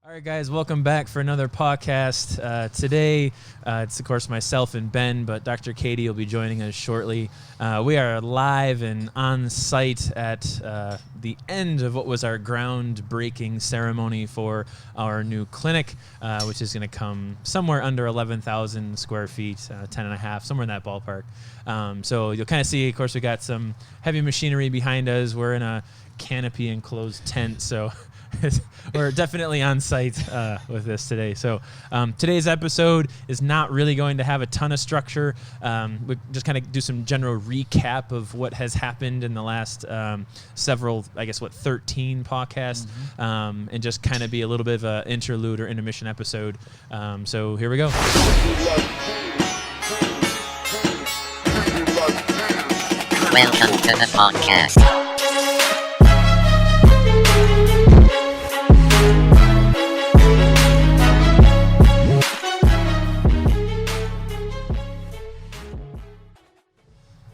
All right, guys, welcome back for another PAWCast. Today, it's, of course, myself and Ben, but Dr. Katie will be joining us shortly. We are live and on site at the end of what was our groundbreaking ceremony for our new clinic, which is going to come somewhere under 11,000 square feet, 10 and a half, somewhere in that ballpark. So you'll kind of see, of course, we got some heavy machinery behind us. We're in a canopy enclosed tent, so... We're definitely on site with this today. So today's episode is not really going to have a ton of structure. We just kind of do some general recap of what has happened in the last several, 13 podcasts, and just kind of be a little bit of an interlude or intermission episode. So here we go. Welcome to the podcast.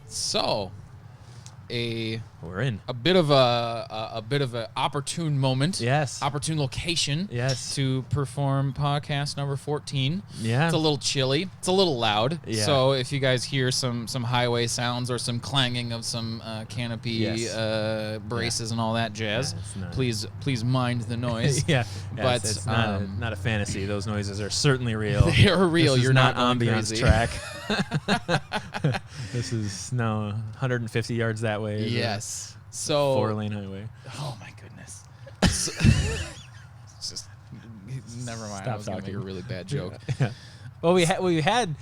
So, we're in a bit of a opportune moment. Yes. Opportune location. Yes. To perform podcast number 14. Yeah. It's a little chilly. It's a little loud. Yeah. So if you guys hear some highway sounds or some clanging of some canopy braces and all that jazz, please mind the noise. Yeah. But it's not a fantasy. Those noises are certainly real. They are real. This is You're not ambiance crazy. track. This is 150 yards that way. Yes. So 4-lane highway. Oh my goodness. It's just never mind. Stop I was gonna make talking. a really bad joke. Yeah. Well, we had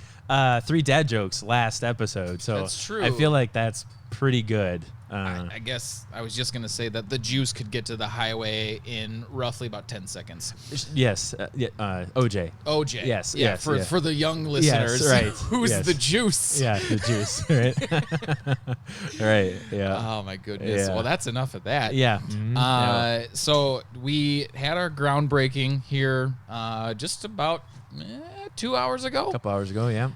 3 dad jokes last episode, so That's true. I feel like that's pretty good. I guess I was just gonna say that the juice could get to the highway in roughly about 10 seconds. Yes, OJ. OJ. Yes, Yeah. yes, For yeah. for the young listeners, right. who's Yes. the juice? Yeah, the juice. Right. Right. Yeah. Oh my goodness. Yeah. Well, that's enough of that. Yeah. Mhm. Yeah. So we had our groundbreaking here just about 2 hours ago. A couple hours ago. Yeah.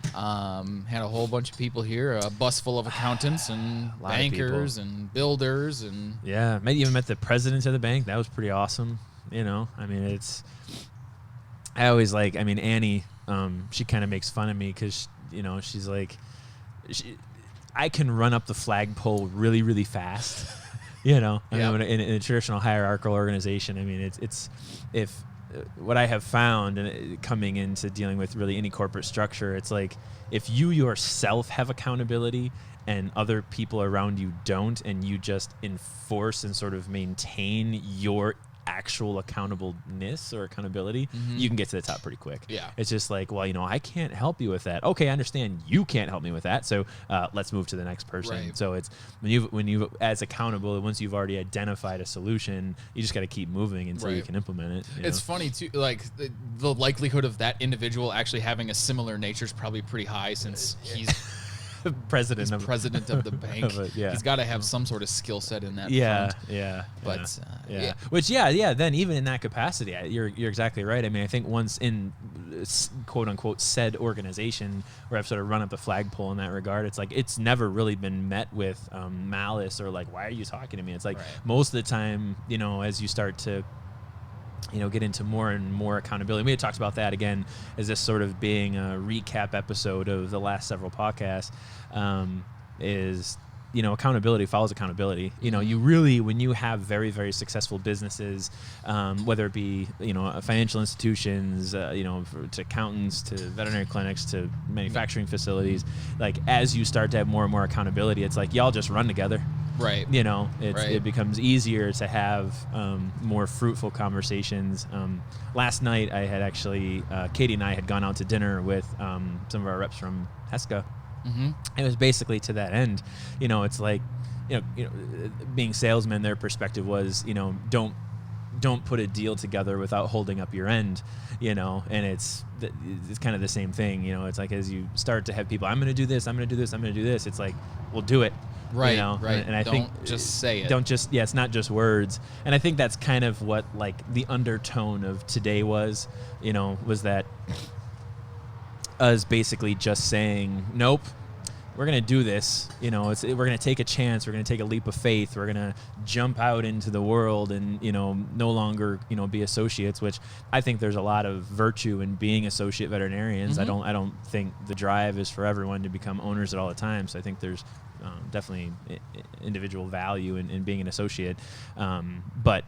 Had a whole bunch of people here, a bus full of accountants and lot of bankers people. and builders and Yeah. Even met the president of the bank. That was pretty awesome. You know, I mean, I always Annie, she kind of makes fun of me because, she's like, I can run up the flagpole really, really fast. I mean, in a traditional hierarchical organization, I mean, it's what I have found and coming into dealing with really any corporate structure, it's like if you yourself have accountability and other people around you don't, and you just enforce and sort of maintain your actual accountableness or accountability, you can get to the top pretty quick. Yeah. It's just like, well, I can't help you with that. Okay, I understand you can't help me with that, so let's move to the next person. Right. So it's when you as accountable, once you've already identified a solution, you just got to keep moving until you Right. can implement it. It's funny too, like the likelihood of that individual actually having a similar nature is probably pretty high since he's president of the bank. yeah. He's got to have some sort of skill set in that front. But yeah. Which then even in that capacity, you're exactly right. I mean, I think once in quote unquote said organization where I've sort of run up the flagpole in that regard, it's like it's never really been met with malice or like, why are you talking to me? It's like most of the time, as you start to get into more and more accountability. We had talked about that again as this sort of being a recap episode of the last several podcasts. Is accountability follows accountability. You really, when you have very, very successful businesses, whether it be financial institutions, to accountants, to veterinary clinics, to manufacturing facilities, like as you start to have more and more accountability, it's like y'all just run together. Right. It becomes easier to have more fruitful conversations. Last night, I had actually, Katie and I had gone out to dinner with some of our reps from HESCA. Mm-hmm. It was basically to that end. It's like, being salesmen, their perspective was, don't put a deal together without holding up your end, and it's kind of the same thing. It's like as you start to have people, I'm going to do this, I'm going to do this, I'm going to do this. It's like, well, do it. Right, Right. And I think just say it. It's not just words. And I think that's kind of what the undertone of today was that us basically just saying, nope, we're gonna do this. You know, we're gonna take a chance. We're gonna take a leap of faith. We're gonna jump out into the world and, you know, no longer, you know, be associates. Which I think there's a lot of virtue in being associate veterinarians. I don't think the drive is for everyone to become owners at all the time. So I think there's definitely individual value in being an associate. But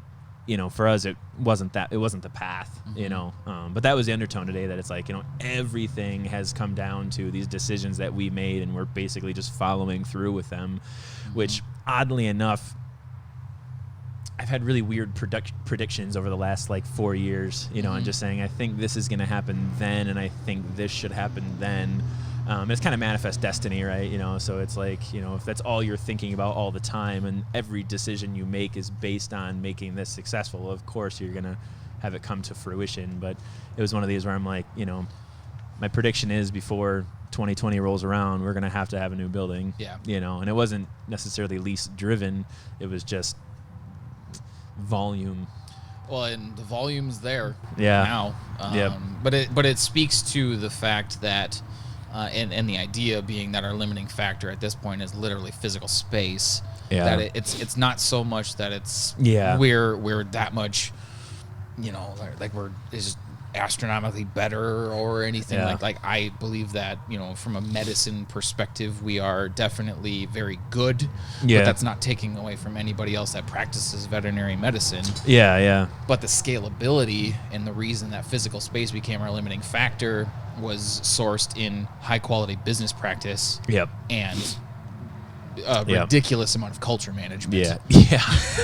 you know, for us, it wasn't the path, you know, but that was the undertone today, that it's like, you know, everything has come down to these decisions that we made, and we're basically just following through with them, which oddly enough, I've had really weird predictions over the last like 4 years, you know, and just saying, I think this is going to happen then, and I think this should happen then. It's kind of manifest destiny, right? You know, so it's like, you know, if that's all you're thinking about all the time, and every decision you make is based on making this successful, of course you're going to have it come to fruition. But it was one of these where I'm like, you know, my prediction is before 2020 rolls around, we're going to have a new building. Yeah. You know, and it wasn't necessarily lease driven. It was just volume. Well, and the volume's there now. But it speaks to the fact that and the idea being that our limiting factor at this point is literally physical space. Yeah. That it's not so much that it's we're that much, you know, like we're is astronomically better or anything like I believe that, you know, from a medicine perspective, we are definitely very good. Yeah. But that's not taking away from anybody else that practices veterinary medicine. Yeah, yeah. But the scalability and the reason that physical space became our limiting factor was sourced in high quality business practice. Yep. And a ridiculous amount of culture management. Yeah.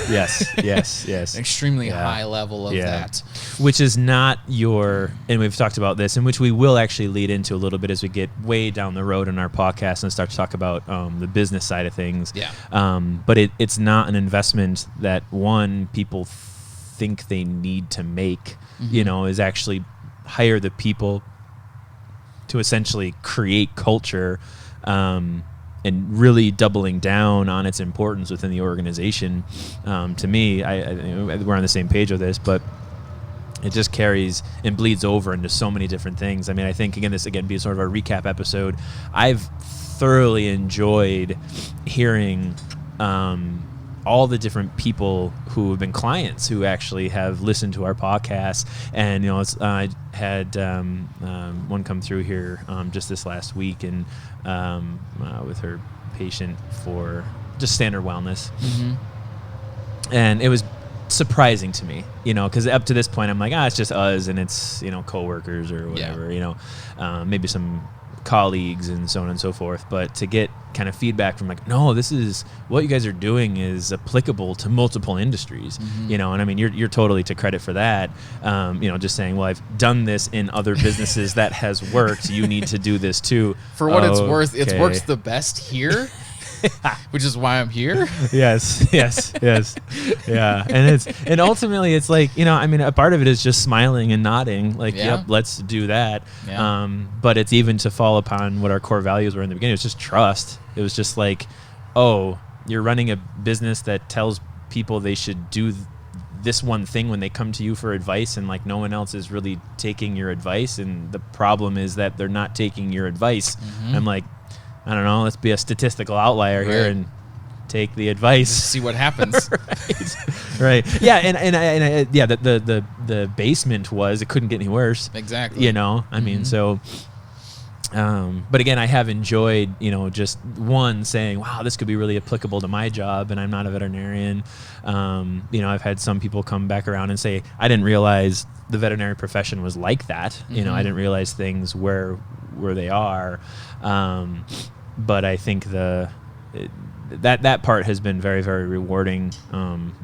Yes. An extremely high level of that. Which is not and we've talked about this, and which we will actually lead into a little bit as we get way down the road in our podcast and start to talk about the business side of things. Yeah. But it's not an investment that people think they need to make, you know, is actually hire the people to essentially create culture, and really doubling down on its importance within the organization. To me, we're on the same page with this, but it just carries and bleeds over into so many different things. I mean, I think, this be sort of a recap episode. I've thoroughly enjoyed hearing all the different people who have been clients who actually have listened to our podcast. And, you know, I had one come through here just this last week, and with her patient for just standard wellness. And it was surprising to me, you know, because up to this point I'm like, it's just us, and it's, you know, coworkers or whatever, you know, maybe some colleagues and so on and so forth. But to get kind of feedback from like, no, this is what you guys are doing is applicable to multiple industries, you know, and I mean, you're totally to credit for that. You know, just saying, well, I've done this in other businesses that has worked. You need to do this too. For what it's worth, it works the best here. Which is why I'm here. Yes. Yeah. And ultimately it's like, you know, I mean, a part of it is just smiling and nodding, like, yep, let's do that. Yeah. But it's even to fall upon what our core values were in the beginning. It was just trust. It was just like, oh, you're running a business that tells people they should do this one thing when they come to you for advice, and like no one else is really taking your advice, and the problem is that they're not taking your advice. I'm like, I don't know, let's be a statistical outlier here and take the advice. Just see what happens. Right. Yeah, and the basement it couldn't get any worse. Exactly. You know, I mean, so but again, I have enjoyed, you know, just saying, wow, this could be really applicable to my job, and I'm not a veterinarian. You know, I've had some people come back around and say, I didn't realize the veterinary profession was like that. You know, I didn't realize things where they are. But I think that part has been very, very rewarding,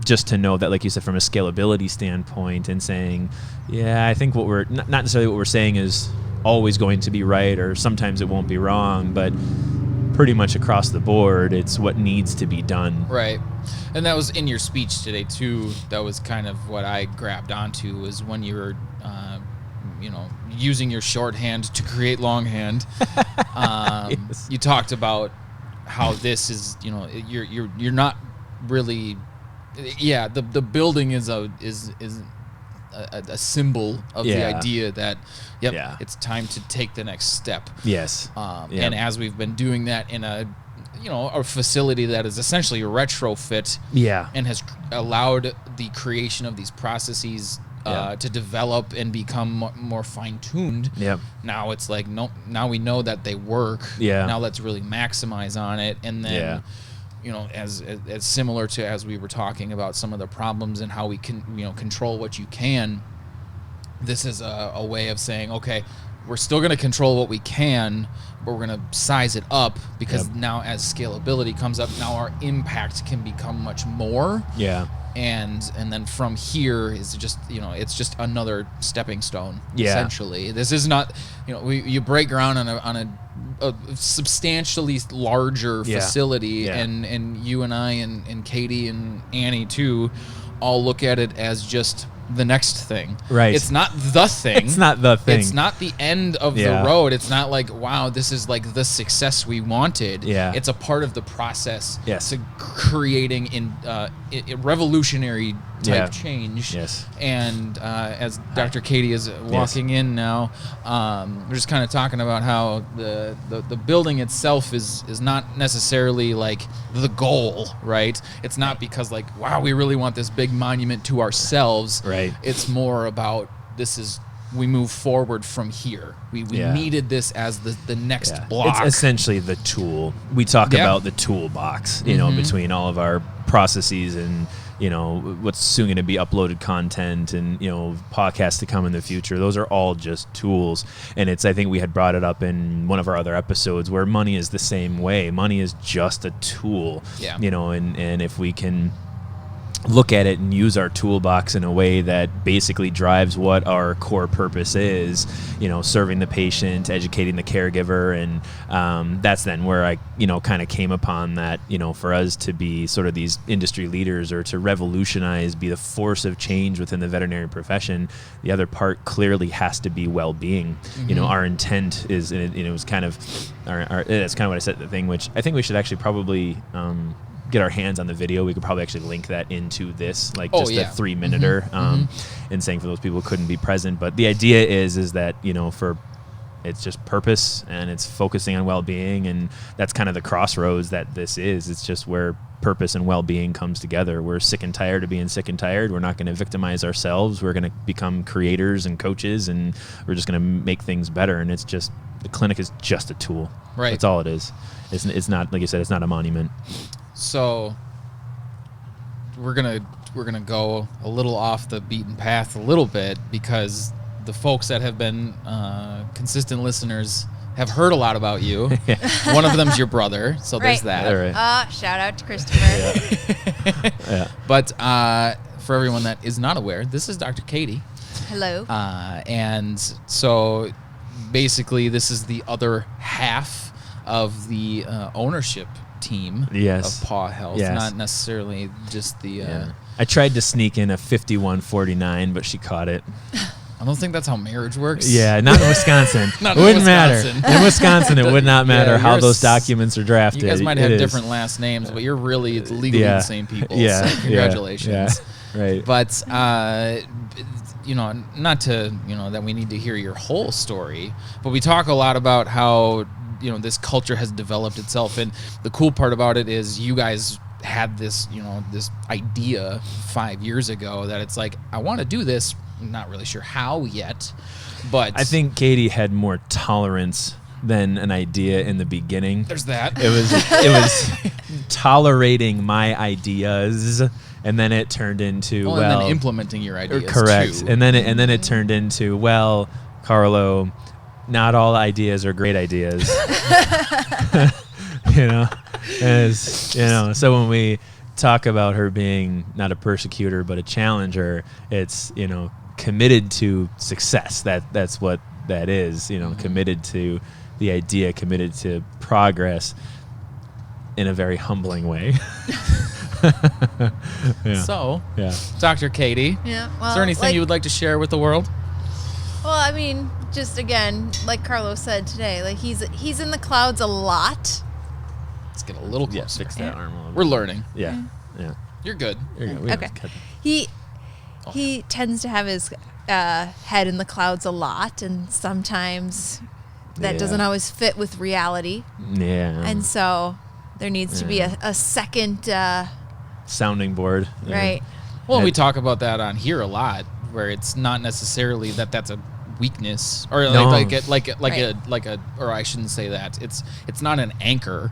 just to know that, like you said, from a scalability standpoint, and saying, I think what we're not necessarily what we're saying is always going to be right, or sometimes it won't be wrong, but pretty much across the board, it's what needs to be done. Right. And that was in your speech today too. That was kind of what I grabbed onto, was when you were you know, using your shorthand to create longhand. Yes. You talked about how this is, you know, you're not really, the building is a symbol of the idea that, it's time to take the next step. Yes. And as we've been doing that in a facility that is essentially a retrofit, and has allowed the creation of these processes to develop and become more fine-tuned. Now it's like, now we know that they work. Now let's really maximize on it. And then, as similar to as we were talking about some of the problems and how we can, control what you can, this is a way of saying, okay, we're still going to control what we can, but we're going to size it up, because now as scalability comes up, now our impact can become much more. And then from here is just, it's just another stepping stone. Essentially, this is not, you break ground on a substantially larger facility, and you and I and Katie and Annie too all look at it as just the next thing. Right. It's not the thing. It's not the thing. It's not the end of the road. It's not like, wow, this is like the success we wanted. It's a part of the process to creating a revolutionary type change. And as Dr. Katie is walking in now, we're just kind of talking about how the building itself is not necessarily like the goal, right? It's not because like, wow, we really want this big monument to ourselves. Right. It's more about we move forward from here. We needed this as the next block. It's essentially the tool. We talk about the toolbox, between all of our processes and, what's soon going to be uploaded content and, podcasts to come in the future. Those are all just tools. And I think we had brought it up in one of our other episodes where money is the same way. Money is just a tool, and if we can look at it and use our toolbox in a way that basically drives what our core purpose is, serving the patient, educating the caregiver. And that's then where I, kind of came upon that, for us to be sort of these industry leaders or to revolutionize, be the force of change within the veterinary profession. The other part clearly has to be well-being. Our intent is, it was kind of, that's kind of what I said, the thing, which I think we should actually probably, get our hands on the video. We could probably actually link that into this, like a 3-minuter, and saying for those people who couldn't be present. But the idea is that, it's just purpose and it's focusing on well-being, and that's kind of the crossroads that this is. It's just where purpose and well-being comes together. We're sick and tired of being sick and tired. We're not going to victimize ourselves. We're going to become creators and coaches, and we're just going to make things better. And it's just, the clinic is just a tool. Right. That's all it is. It's not, like you said, it's not a monument. So we're gonna go a little off the beaten path a little bit, because the folks that have been consistent listeners have heard a lot about you. One of them's your brother, so there's that. Shout out to Christopher. But for everyone that is not aware, this is Dr. Katie. Hello. And so basically this is the other half of the ownership team of PAW Health, not necessarily just the... I tried to sneak in a 5149, but she caught it. I don't think that's how marriage works. Yeah, not in Wisconsin. It wouldn't matter. In Wisconsin, it would not matter how those documents are drafted. You guys might have different last names, but you're really legally the same people. So congratulations. Right. But, not to, that we need to hear your whole story, but we talk a lot about how this culture has developed itself, and the cool part about it is you guys had this this idea 5 years ago that it's like, I want to do this. I'm not really sure how yet, but I think Katie had more tolerance than an idea in the beginning. There's that. It was tolerating my ideas, and then it turned into and then implementing your ideas. Correct. Too. And then it turned into, Carlo, not all ideas are great ideas. So when we talk about her being not a persecutor but a challenger, it's committed to success. That's what that is. Committed to the idea, committed to progress in a very humbling way. So, Dr. Katie, is there anything you would like to share with the world? Well, I mean, just again, like Carlos said today, like he's in the clouds a lot. Let's get a little closer. Fix that arm a little bit. We're learning. Yeah. You're good. Okay. He tends to have his head in the clouds a lot, and sometimes that doesn't always fit with reality. Yeah. And so there needs to be a second sounding board. Right. Well, we talk about that on here a lot, where it's not necessarily that's a weakness, or or I shouldn't say that. It's not an anchor.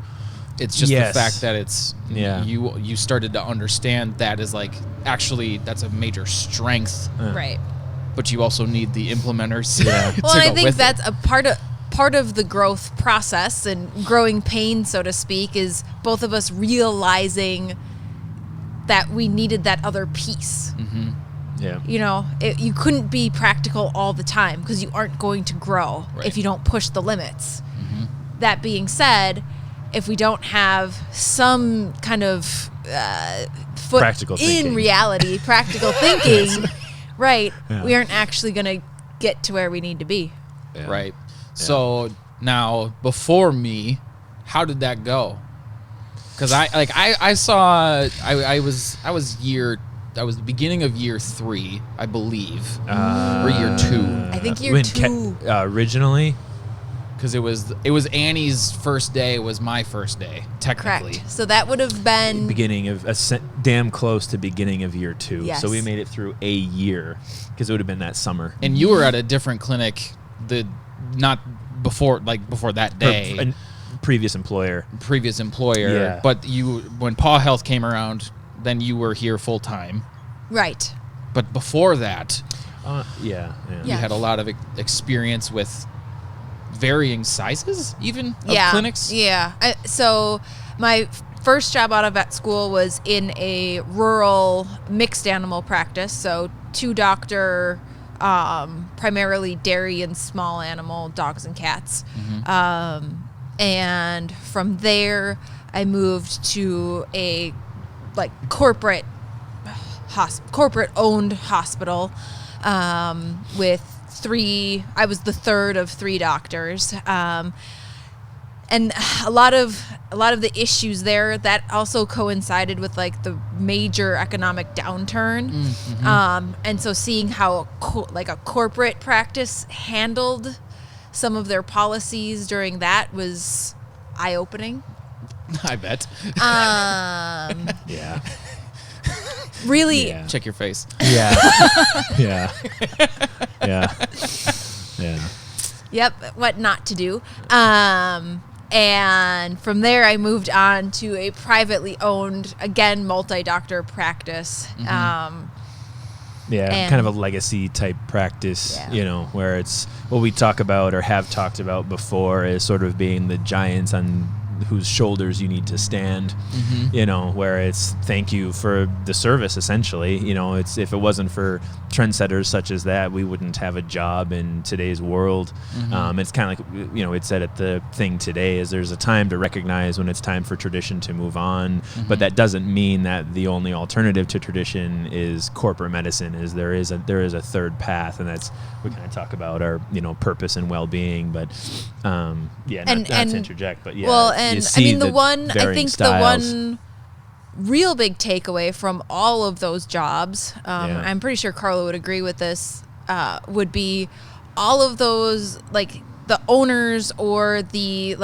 It's just the fact that it's you started to understand that is like actually that's a major strength. Right. But you also need the implementers. Yeah. Well, and I think that's a part of the growth process and growing pain, so to speak, is both of us realizing that we needed that other piece. Mm-hmm. Yeah. You know, you couldn't be practical all the time because you aren't going to grow if you don't push the limits. Mm-hmm. That being said, if we don't have some kind of foot practical thinking. reality, practical thinking, right, we aren't actually going to get to where we need to be. Yeah. Right. So now, before me, how did that go? Because I was the beginning of year 3, I believe, or year 2. I think year 2 originally. Because it was Annie's first day, was my first day, technically. Correct. So that would have been Beginning of damn close to beginning of year 2. Yes. So we made it through a year because it would have been that summer. And you were at a different clinic, not before that day. A previous employer. Yeah. But when PAW Health came around, then you were here full time. right. But before that, you had a lot of experience with varying sizes, even of clinics. Yeah. So my first job out of vet school was in a rural mixed animal practice. So 2-doctor, primarily dairy and small animal, dogs and cats. Mm-hmm. And from there, I moved to a corporate owned hospital with 3. I was the third of 3 doctors, and a lot of the issues there that also coincided with the major economic downturn. Mm-hmm. And so seeing how a corporate practice handled some of their policies during that was eye-opening. I bet. Yeah. Really. Yeah. Check your face. Yeah. Yeah. Yeah. Yeah. Yep, what not to do. And from there, I moved on to a privately owned, again, multi-doctor practice. Mm-hmm. Yeah, kind of a legacy type practice, where it's what we talk about or have talked about before is sort of being the giants on whose shoulders you need to stand, where it's thank you for the service, essentially. It's if it wasn't for trendsetters such as that, we wouldn't have a job in today's world. It's kind of like, it said at the thing today is there's a time to recognize when it's time for tradition to move on, but that doesn't mean that the only alternative to tradition is corporate medicine. There is a third path, and that's we kind of talk about our purpose and well-being, but not to interject, but the one real big takeaway from all of those jobs, I'm pretty sure Carla would agree with this, would be all of those, the owners or the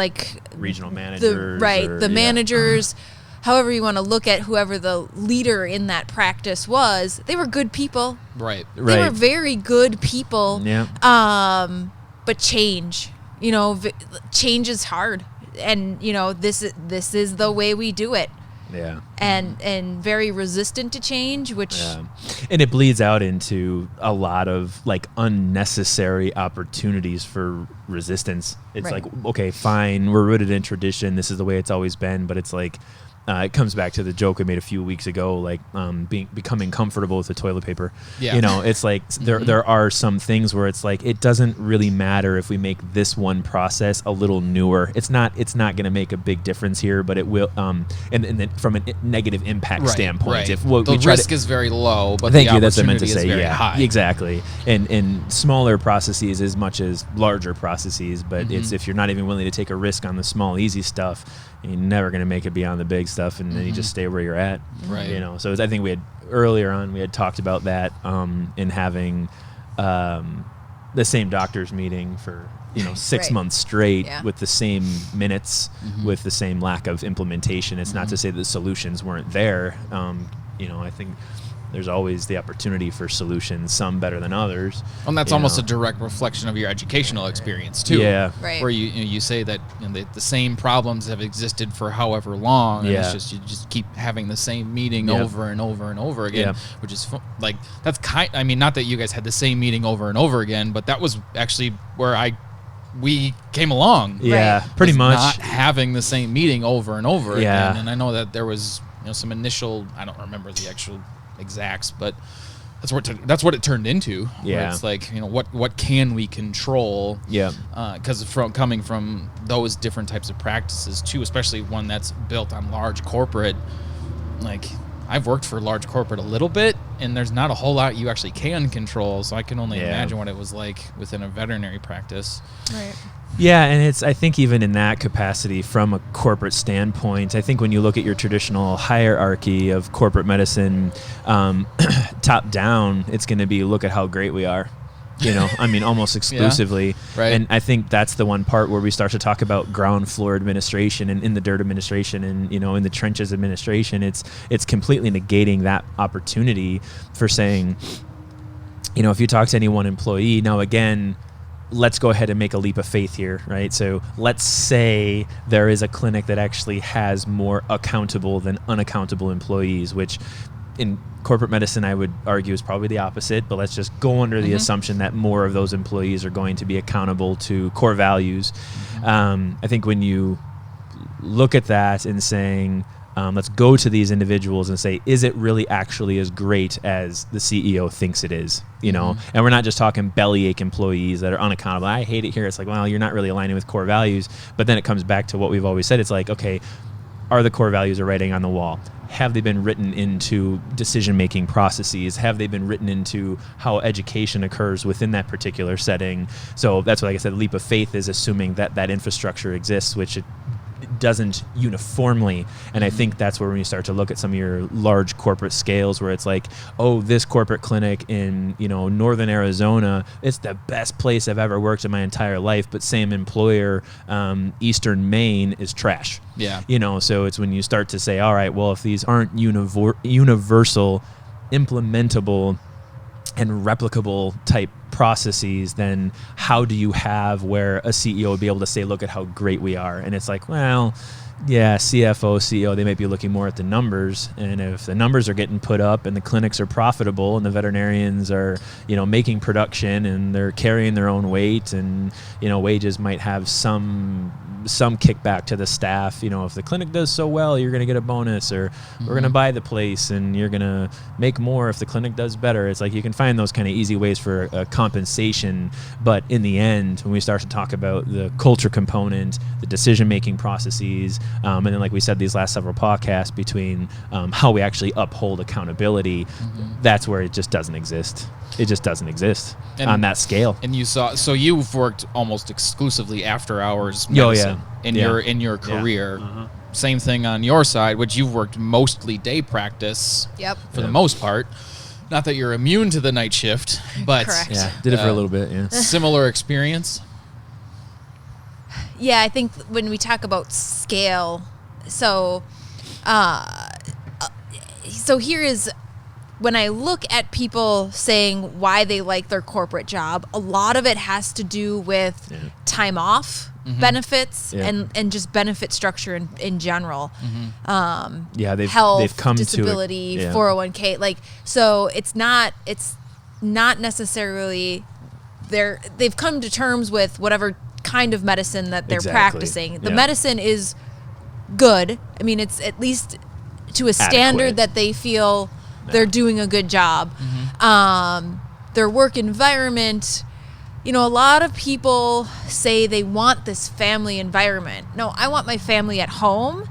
regional managers, the managers, however you want to look at whoever the leader in that practice was, they were good people. Right. They were very good people. Yeah. But change, change is hard, and this is the way we do it. Yeah. And very resistant to change, which and it bleeds out into a lot of unnecessary opportunities for resistance. It's okay, fine, we're rooted in tradition, this is the way it's always been, but it's it comes back to the joke I made a few weeks ago, becoming comfortable with the toilet paper. Yeah. It's there are some things where it's it doesn't really matter if we make this one process a little newer. It's not going to make a big difference here, but it will. And then from a negative impact standpoint, if the risk is very low, but thank the you. That's what I meant to opportunity say. is very high. Exactly. And smaller processes as much as larger processes, but it's if you're not even willing to take a risk on the small, easy stuff. you're never going to make it beyond the big stuff, and then you just stay where you're at. Right. You know, so I think earlier on we had talked about that in having the same doctor's meeting for 6 months straight with the same minutes, with the same lack of implementation. It's not to say that the solutions weren't there. I think there's always the opportunity for solutions, some better than others. And that's almost a direct reflection of your educational experience too. Yeah. Right. Where you say that the same problems have existed for however long, and it's just you just keep having the same meeting over and over and over again, which is that's not that you guys had the same meeting over and over again, but that was actually where we came along. Yeah, pretty much. Not having the same meeting over and over again. And I know that there was some initial, I don't remember the actual exacts, but that's what it turned into. Yeah, it's like what can we control? Yeah, because coming from those different types of practices too, especially one that's built on large corporate. Like I've worked for large corporate a little bit, and there's not a whole lot you actually can control. So I can only imagine what it was like within a veterinary practice. Right. Yeah, and I think even in that capacity, from a corporate standpoint, I think when you look at your traditional hierarchy of corporate medicine, top down, it's going to be look at how great we are. Almost exclusively. Right. And I think that's the one part where we start to talk about ground floor administration and in the dirt administration and, in the trenches administration. It's completely negating that opportunity for saying, if you talk to any one employee, now again, let's go ahead and make a leap of faith here, right? So let's say there is a clinic that actually has more accountable than unaccountable employees, which in corporate medicine, I would argue is probably the opposite, but let's just go under the assumption that more of those employees are going to be accountable to core values. I think when you look at that and saying, let's go to these individuals and say, is it really actually as great as the CEO thinks it is? And we're not just talking bellyache employees that are unaccountable. I hate it here. It's like, well, you're not really aligning with core values. But then it comes back to what we've always said. It's like, okay, are the core values writing on the wall? Have they been written into decision-making processes? Have they been written into how education occurs within that particular setting? So that's what, like I said, leap of faith is assuming that infrastructure exists, which it doesn't uniformly. And I think that's where when you start to look at some of your large corporate scales where it's like, oh, this corporate clinic in northern Arizona, it's the best place I've ever worked in my entire life, but same employer, eastern Maine, is trash. Yeah. So it's when you start to say, all right, well, if these aren't universal, implementable, and replicable type processes, then how do you have where a CEO would be able to say, look at how great we are? And it's like, well, yeah, CFO, CEO, they might be looking more at the numbers. And if the numbers are getting put up and the clinics are profitable and the veterinarians are, making production and they're carrying their own weight and, wages might have some kickback to the staff. If the clinic does so well, you're going to get a bonus, or we're going to buy the place and you're going to make more if the clinic does better. It's like you can find those kind of easy ways for compensation. But in the end, when we start to talk about the culture component, the decision-making processes, and then, like we said, these last several podcasts between how we actually uphold accountability, that's where it just doesn't exist. It just doesn't exist on that scale. And so you've worked almost exclusively after hours medicine in your career. Same thing on your side, which you've worked mostly day practice for the most part. Not that you're immune to the night shift, but Correct. Yeah, did it for a little bit. Yeah, similar experience. Yeah, I think when we talk about scale, so here is when I look at people saying why they like their corporate job, a lot of it has to do with time off, benefits, and just benefit structure in general. they've come disability, to 401k, so it's not necessarily they've come to terms with whatever kind of medicine that they're practicing. The medicine is good. I mean, it's at least to a standard that they feel they're doing a good job. Their work environment, a lot of people say they want this family environment. No, I want my family at home.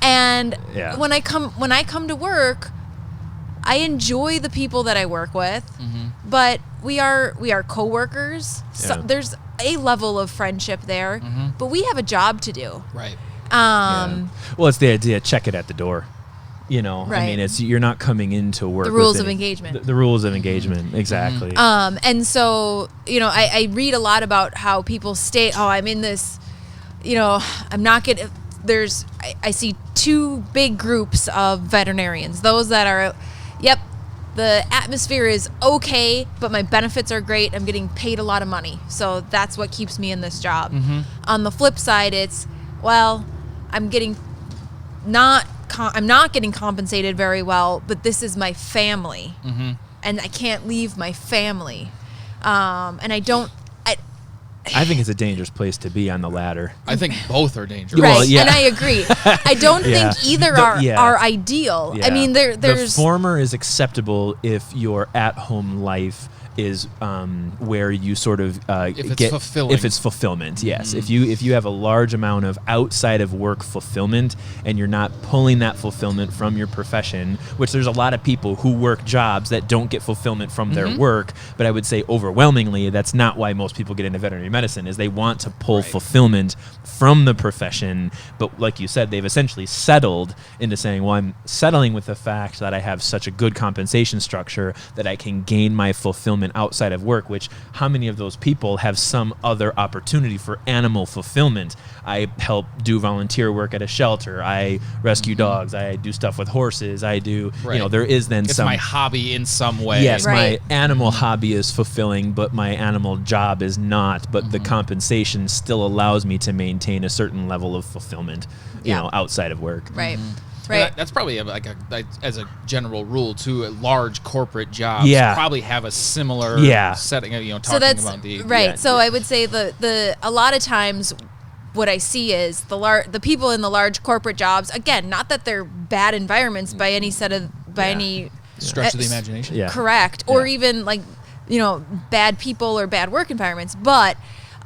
And when I come to work, I enjoy the people that I work with, but we are coworkers. So there's a level of friendship there, but we have a job to do. Right. Well, it's the idea, check it at the door. You know, Right. I mean, you're not coming into work. The rules with of engagement. The rules of engagement, exactly. And so, you know, I read a lot about how people state, oh, I'm in this, you know, I'm not getting, I see two big groups of veterinarians. Those that are, yep, the atmosphere is okay, but my benefits are great. I'm getting paid a lot of money. So that's what keeps me in this job. On the flip side, it's, well, I'm not getting compensated very well, but this is my family, and I can't leave my family. And I think it's a dangerous place to be on the ladder. I think both are dangerous. Right, Well, yeah. and I agree. I don't think either are ideal. Yeah. I mean, there's the former is acceptable if your at-home life is where you sort of fulfilling. If it's fulfillment, yes. If you have a large amount of outside of work fulfillment and you're not pulling that fulfillment from your profession, which there's a lot of people who work jobs that don't get fulfillment from their work, but I would say overwhelmingly that's not why most people get into veterinary medicine, is they want to pull fulfillment from the profession. But like you said, they've essentially settled into saying, well, I'm settling with the fact that I have such a good compensation structure that I can gain my fulfillment outside of work, which how many of those people have some other opportunity for animal fulfillment? I help do volunteer work at a shelter. I rescue dogs. I do stuff with horses. I do, you know, there is then it's some. my hobby in some way. Yes, Right. my animal hobby is fulfilling, but my animal job is not. But the compensation still allows me to maintain a certain level of fulfillment, you know, outside of work. right. And Right. that's probably as a general rule too. Large corporate jobs probably have a similar setting. You know, talking So that's about the right. So I would say a lot of times what I see is the people in the large corporate jobs, again, not that they're bad environments by any any stretch of the imagination. Yeah. correct, or even like, you know, bad people or bad work environments, but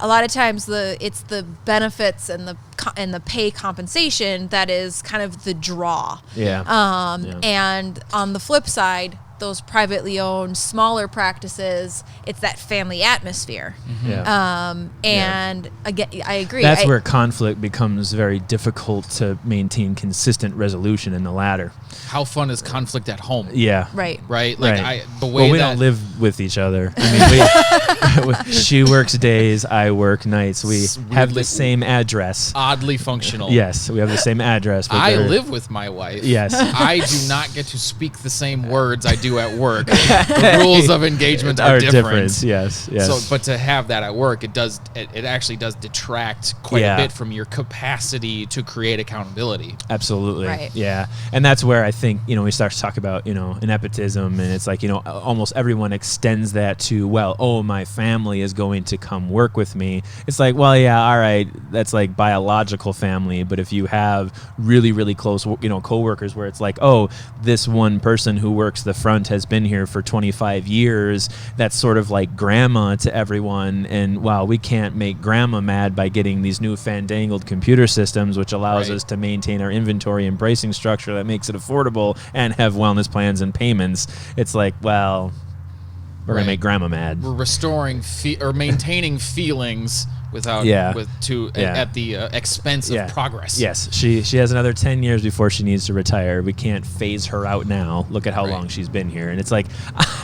a lot of times it's the benefits and the pay compensation that is kind of the draw. And on the flip side, those privately owned smaller practices, it's that family atmosphere. And again, I agree. That's where conflict becomes very difficult to maintain consistent resolution in the ladder. How fun is conflict at home? Yeah. Right. Right. Like Right. the way well, we that don't live with each other. I mean, she works days, I work nights. We have the same address. oddly functional. Yes, we have the same address. But I they're- live with my wife. Yes. I do not get to speak the same words I do at work. The rules of engagement are different. Yes. Yes. So, but to have that at work, it actually does detract quite a bit from your capacity to create accountability. Absolutely. Right. Yeah. And that's where I think, you know, we start to talk about, you know, nepotism, and it's like, you know, almost everyone extends that to, well, oh, my family is going to come work with me. It's like, well, yeah, all right, that's like biological family, but if you have really, really close, you know, coworkers where it's like, oh, this one person who works the front has been here for 25 years, that's sort of like grandma to everyone, and wow, we can't make grandma mad by getting these new fandangled computer systems, which allows us to maintain our inventory and pricing structure that makes it affordable and have wellness plans and payments. It's like, well, we're gonna make grandma mad. We're restoring or maintaining feelings without at the expense of progress. Yes, she has another 10 years before she needs to retire. We can't phase her out now. Look at how long she's been here. And it's like,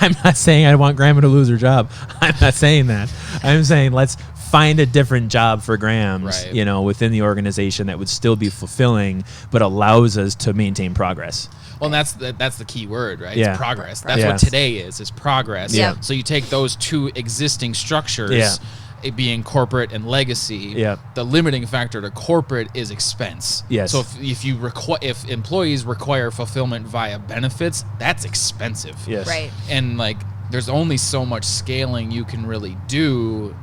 I'm not saying I want grandma to lose her job. I'm not saying that. I'm saying let's find a different job for Grams, you know, within the organization that would still be fulfilling, but allows us to maintain progress. Well, and that's the key word, right? Yeah. It's progress. That's what today is progress. Yeah. So you take those two existing structures, it being corporate and legacy. The limiting factor to corporate is expense. Yes. So if employees require fulfillment via benefits, that's expensive. Yes. Right. And like, there's only so much scaling you can really do,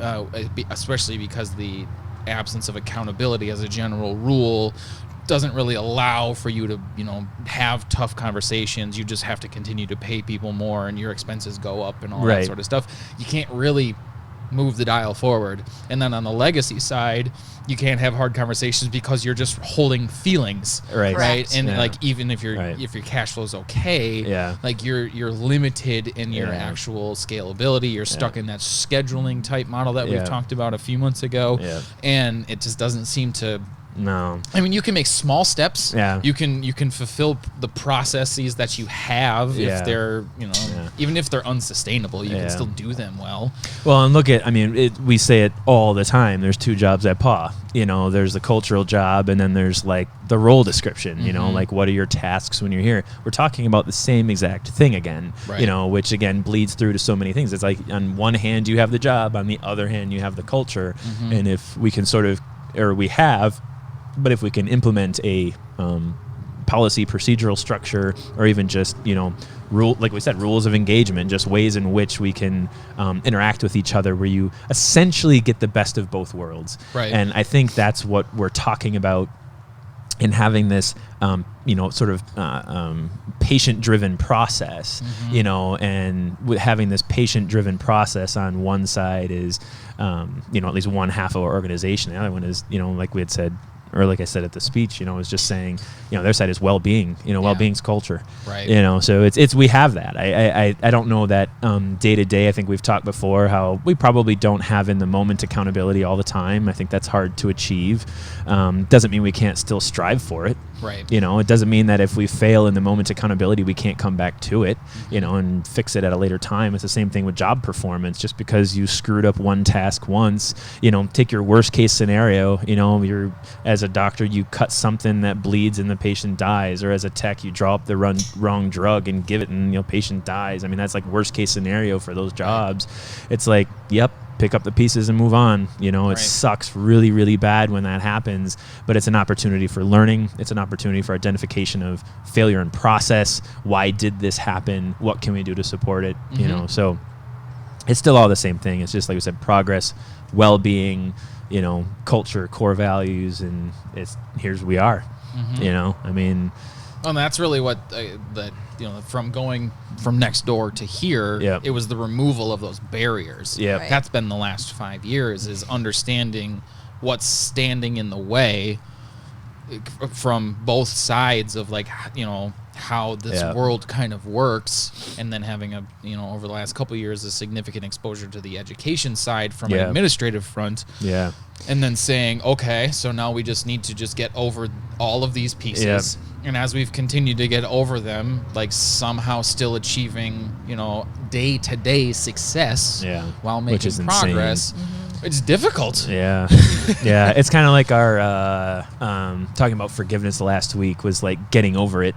especially because the absence of accountability as a general rule doesn't really allow for you to, you know, have tough conversations. You just have to continue to pay people more and your expenses go up and all that sort of stuff. You can't really move the dial forward. And then on the legacy side, you can't have hard conversations because you're just holding feelings, right? And like, even if your cash flow is okay, like you're limited in your actual scalability. You're stuck in that scheduling type model that we've talked about a few months ago, and it just doesn't seem to No. I mean, you can make small steps. Yeah. You can fulfill the processes that you have if they're, even if they're unsustainable, you can still do them well. Well, and look at, we say it all the time. There's 2 jobs at PAW. There's the cultural job, and then there's like the role description, like what are your tasks when you're here? We're talking about the same exact thing again, right. Which again bleeds through to so many things. It's like on one hand you have the job, on the other hand you have the culture. And if we can but if we can implement a policy procedural structure, or even just like we said, rules of engagement, just ways in which we can interact with each other, where you essentially get the best of both worlds. Right. And I think that's what we're talking about in having this patient-driven process. And with having this patient-driven process on one side is at least one half of our organization. The other one is like we had said, or like I said at the speech, is just saying, their side is well-being, well-being's culture, right? So it's we have that. I don't know that day to day. I think we've talked before how we probably don't have in the moment accountability all the time. I think that's hard to achieve. Doesn't mean we can't still strive for it. Right. It doesn't mean that if we fail in the moment accountability, we can't come back to it, and fix it at a later time. It's the same thing with job performance. Just because you screwed up one task once, take your worst case scenario, you're, as a doctor, you cut something that bleeds and the patient dies, or as a tech, you draw up the wrong drug and give it and patient dies. That's like worst case scenario for those jobs. It's like, yep, pick up the pieces and move on. It sucks really, really bad when that happens, but it's an opportunity for learning. It's an opportunity for identification of failure and process. Why did this happen? What can we do to support it? So it's still all the same thing. It's just like we said, progress, well-being, culture, core values, and here's we are. And that's really what from going from next door to here, it was the removal of those barriers. Yeah, right. That's been the last 5 years, is understanding what's standing in the way from both sides of how this world kind of works, and then having over the last couple of years a significant exposure to the education side from an administrative front. Yeah. And then saying, okay, so now we just need to just get over all of these pieces. And as we've continued to get over them, somehow still achieving, day-to-day success while making progress. It's difficult. Yeah. Yeah. It's kind of like our talking about forgiveness last week was like getting over it.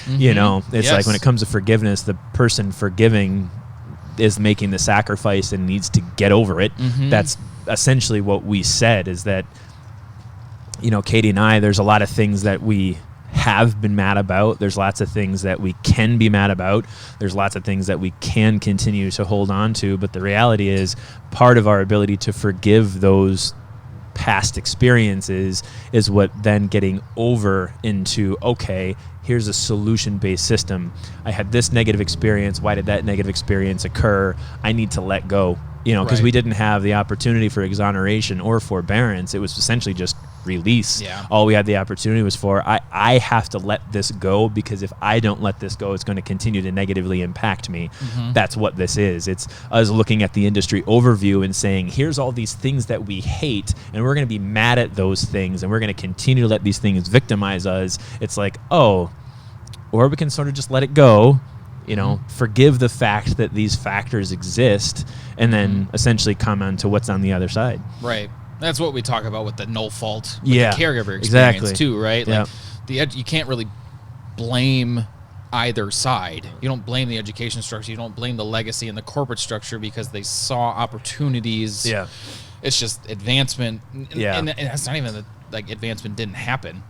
It's like when it comes to forgiveness, the person forgiving is making the sacrifice and needs to get over it. That's essentially what we said, is that, Katie and I, there's a lot of things that we have been mad about. There's lots of things that we can be mad about. There's lots of things that we can continue to hold on to. But the reality is, part of our ability to forgive those past experiences is what then getting over into, okay, here's a solution-based system. I had this negative experience. Why did that negative experience occur? I need to let go. Because we didn't have the opportunity for exoneration or forbearance. It was essentially just release. Yeah. All we had the opportunity was for, I have to let this go, because if I don't let this go, it's going to continue to negatively impact me. That's what this is. It's us looking at the industry overview and saying, here's all these things that we hate, and we're going to be mad at those things, and we're going to continue to let these things victimize us. It's like, or we can sort of just let it go, forgive the fact that these factors exist, and then essentially comment to what's on the other side. Right. That's what we talk about with the no fault with Yeah, the caregiver experience exactly. too, right? Yeah. Like you can't really blame either side. You don't blame the education structure. You don't blame the legacy and the corporate structure, because they saw opportunities. Yeah. It's just advancement. Yeah. And it's not even that advancement didn't happen.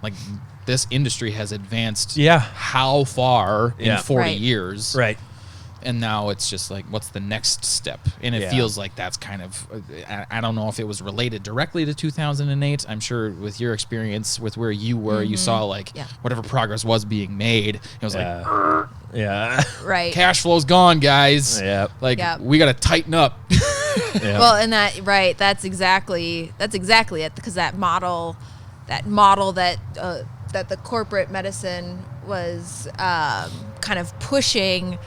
This industry has advanced how far in 40 years. Right. And now it's just what's the next step? And it feels like that's kind of, I don't know if it was related directly to 2008. I'm sure with your experience with where you were, you saw whatever progress was being made. It was right. Cash flow's gone, guys. Yeah. We got to tighten up. Well, and that's exactly it, because that model that the corporate medicine was kind of pushing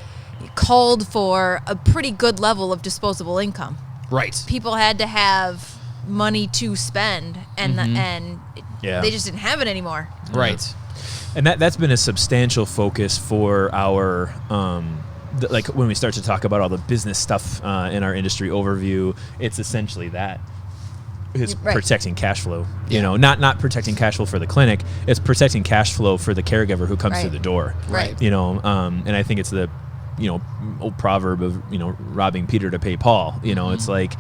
called for a pretty good level of disposable income. Right. People had to have money to spend, and they just didn't have it anymore. Right. And that's been a substantial focus for our, like when we start to talk about all the business stuff in our industry overview, it's essentially that. It's protecting cash flow, you know, not protecting cash flow for the clinic. It's protecting cash flow for the caregiver who comes through the door. Right. You know, and I think it's the, you know, old proverb of, you know, robbing Peter to pay Paul. You know, it's like,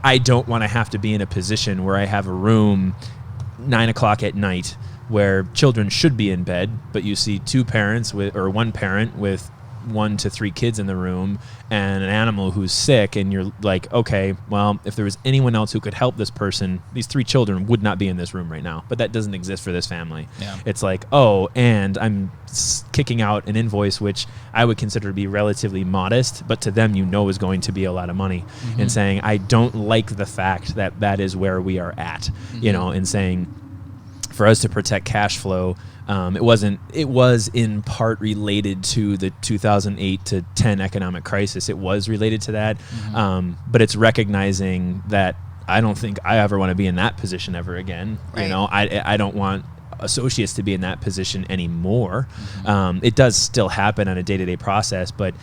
I don't want to have to be in a position where I have a room 9 o'clock at night where children should be in bed, but you see two parents or one parent with 1 to 3 kids in the room and an animal who's sick, and you're like, okay, well, if there was anyone else who could help this person, these 3 children would not be in this room right now, but that doesn't exist for this family. It's like, oh, and I'm kicking out an invoice which I would consider to be relatively modest, but to them, you know, is going to be a lot of money, and saying, I don't like the fact that that is where we are at, you know, and saying, for us to protect cash flow, it was in part related to the 2008 to 10 economic crisis. It was related to that, but it's recognizing that I don't think I ever want to be in that position ever again. You know, I don't want associates to be in that position anymore. It does still happen on a day-to-day process, but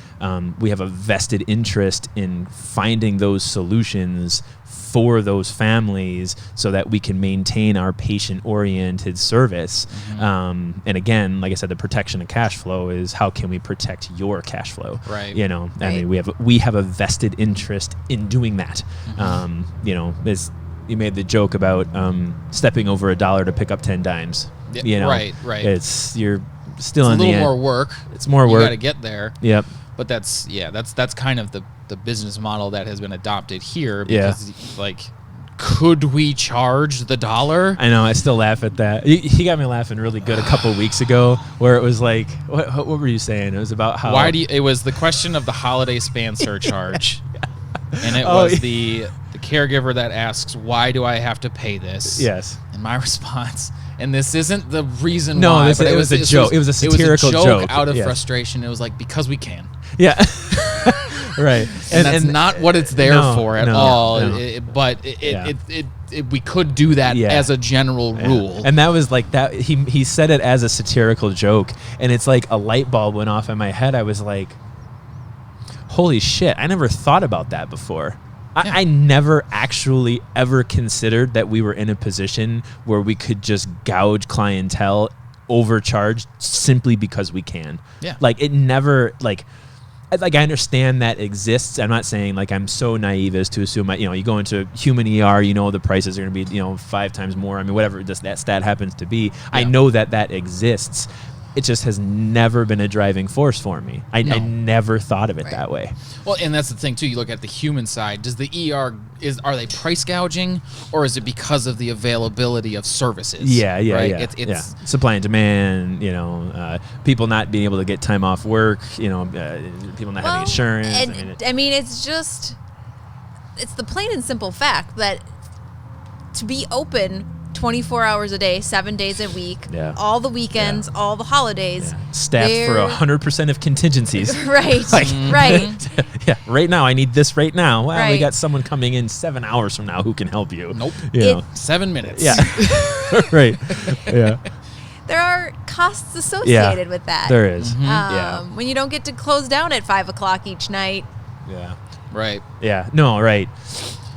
we have a vested interest in finding those solutions for those families so that we can maintain our patient-oriented service. And again, like I said, the protection of cash flow is how can we protect your cash flow? Right. You know, I mean, we have a vested interest in doing that. You know, you made the joke about stepping over $1 to pick up 10 dimes. You know, right. You're still it's in the end. a little more work. It's more work. You got to get there. Yep. But that's kind of the business model that has been adopted here. Because like, could we charge the $1? I know. I still laugh at that. He got me laughing really good a couple weeks ago, where it was like, what were you saying? It was about how it was the question of the holiday span surcharge, and it was the caregiver that asks, why do I have to pay this? Yes. And my response, and this isn't the reason no, why, but it was a joke. It was a satirical joke out of frustration. It was like, because we can. Yeah. Right. And that's not what it's there for at all. No. But we could do that as a general rule. And that was like that. He said it as a satirical joke, and it's like a light bulb went off in my head. I was like, holy shit, I never thought about that before. I never actually ever considered that we were in a position where we could just gouge clientele, overcharge simply because we can. Yeah. Like it never like I understand that exists. I'm not saying like I'm so naive as to assume you go into human ER, you know the prices are going to be 5 times more. I mean whatever that stat happens to be. Yeah. I know that exists. It just has never been a driving force for me. I never thought of it that way. Well, and that's the thing too. You look at the human side. Does the ER are they price gouging, or is it because of the availability of services? Yeah. It's supply and demand. People not being able to get time off work. People not having insurance. I mean, it's the plain and simple fact that to be open 24 hours a day, 7 days a week, all the weekends, all the holidays. Staffed for 100% of contingencies. Right, right. Yeah, right now, I need this right now. Well, we got someone coming in 7 hours from now who can help you. Nope. 7 minutes. Yeah. Right. Yeah. There are costs associated with that. There is. When you don't get to close down at 5 o'clock each night. Yeah. Right. Yeah. No, right.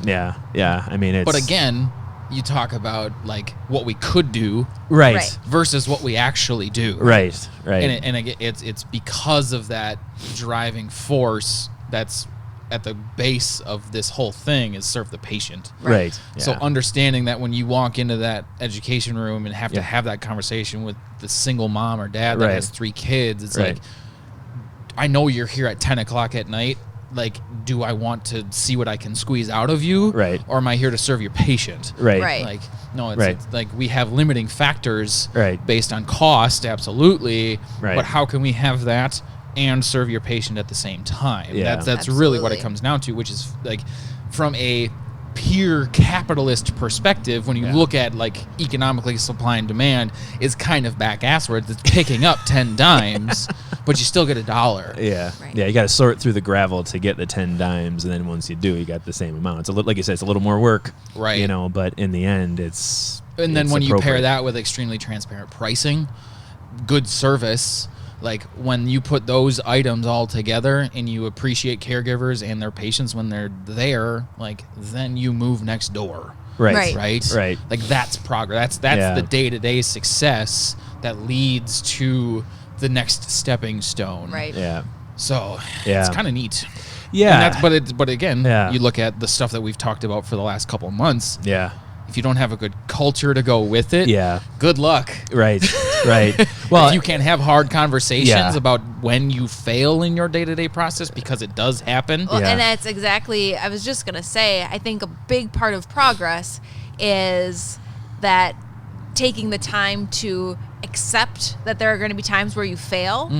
Yeah. Yeah. I mean, it's... But again... You talk about like what we could do, right, versus what we actually do, right. And it's because of that driving force that's at the base of this whole thing is serve the patient, right. Yeah. So understanding that when you walk into that education room and have to have that conversation with the single mom or dad that has 3 kids, it's like, I know you're here at 10 o'clock at night. Like, do I want to see what I can squeeze out of you? Right. Or am I here to serve your patient? Right. Like, no, it's like we have limiting factors based on cost, absolutely. Right. But how can we have that and serve your patient at the same time? Yeah. That's really what it comes down to, which is like from a pure capitalist perspective, when you look at like economically supply and demand, is kind of back asswards. It's picking up 10 dimes, but you still get $1. Yeah, Right. yeah. You got to sort through the gravel to get the 10 dimes, and then once you do, you got the same amount. It's a little, like you said, it's a little more work, Right. You know, but in the end, it's. And then it's when you pair appropriate. that with extremely transparent pricing, good service, like when you put those items all together and you appreciate caregivers and their patients when they're there, like then you move next door. Right. Right. Like that's progress. That's the day-to-day success that leads to the next stepping stone. Right. Yeah. So Yeah. it's kind of neat. Yeah. And but again, Yeah. you look at the stuff that we've talked about for the last couple of months. Yeah. If you don't have a good culture to go with it, Yeah. good luck. Right. Right. Well, If you can't have hard conversations Yeah. about when you fail in your day-to-day process, because it does happen. Well, Yeah. and that's exactly, I was just going to say, I think a big part of progress is that taking the time to accept that there are going to be times where you fail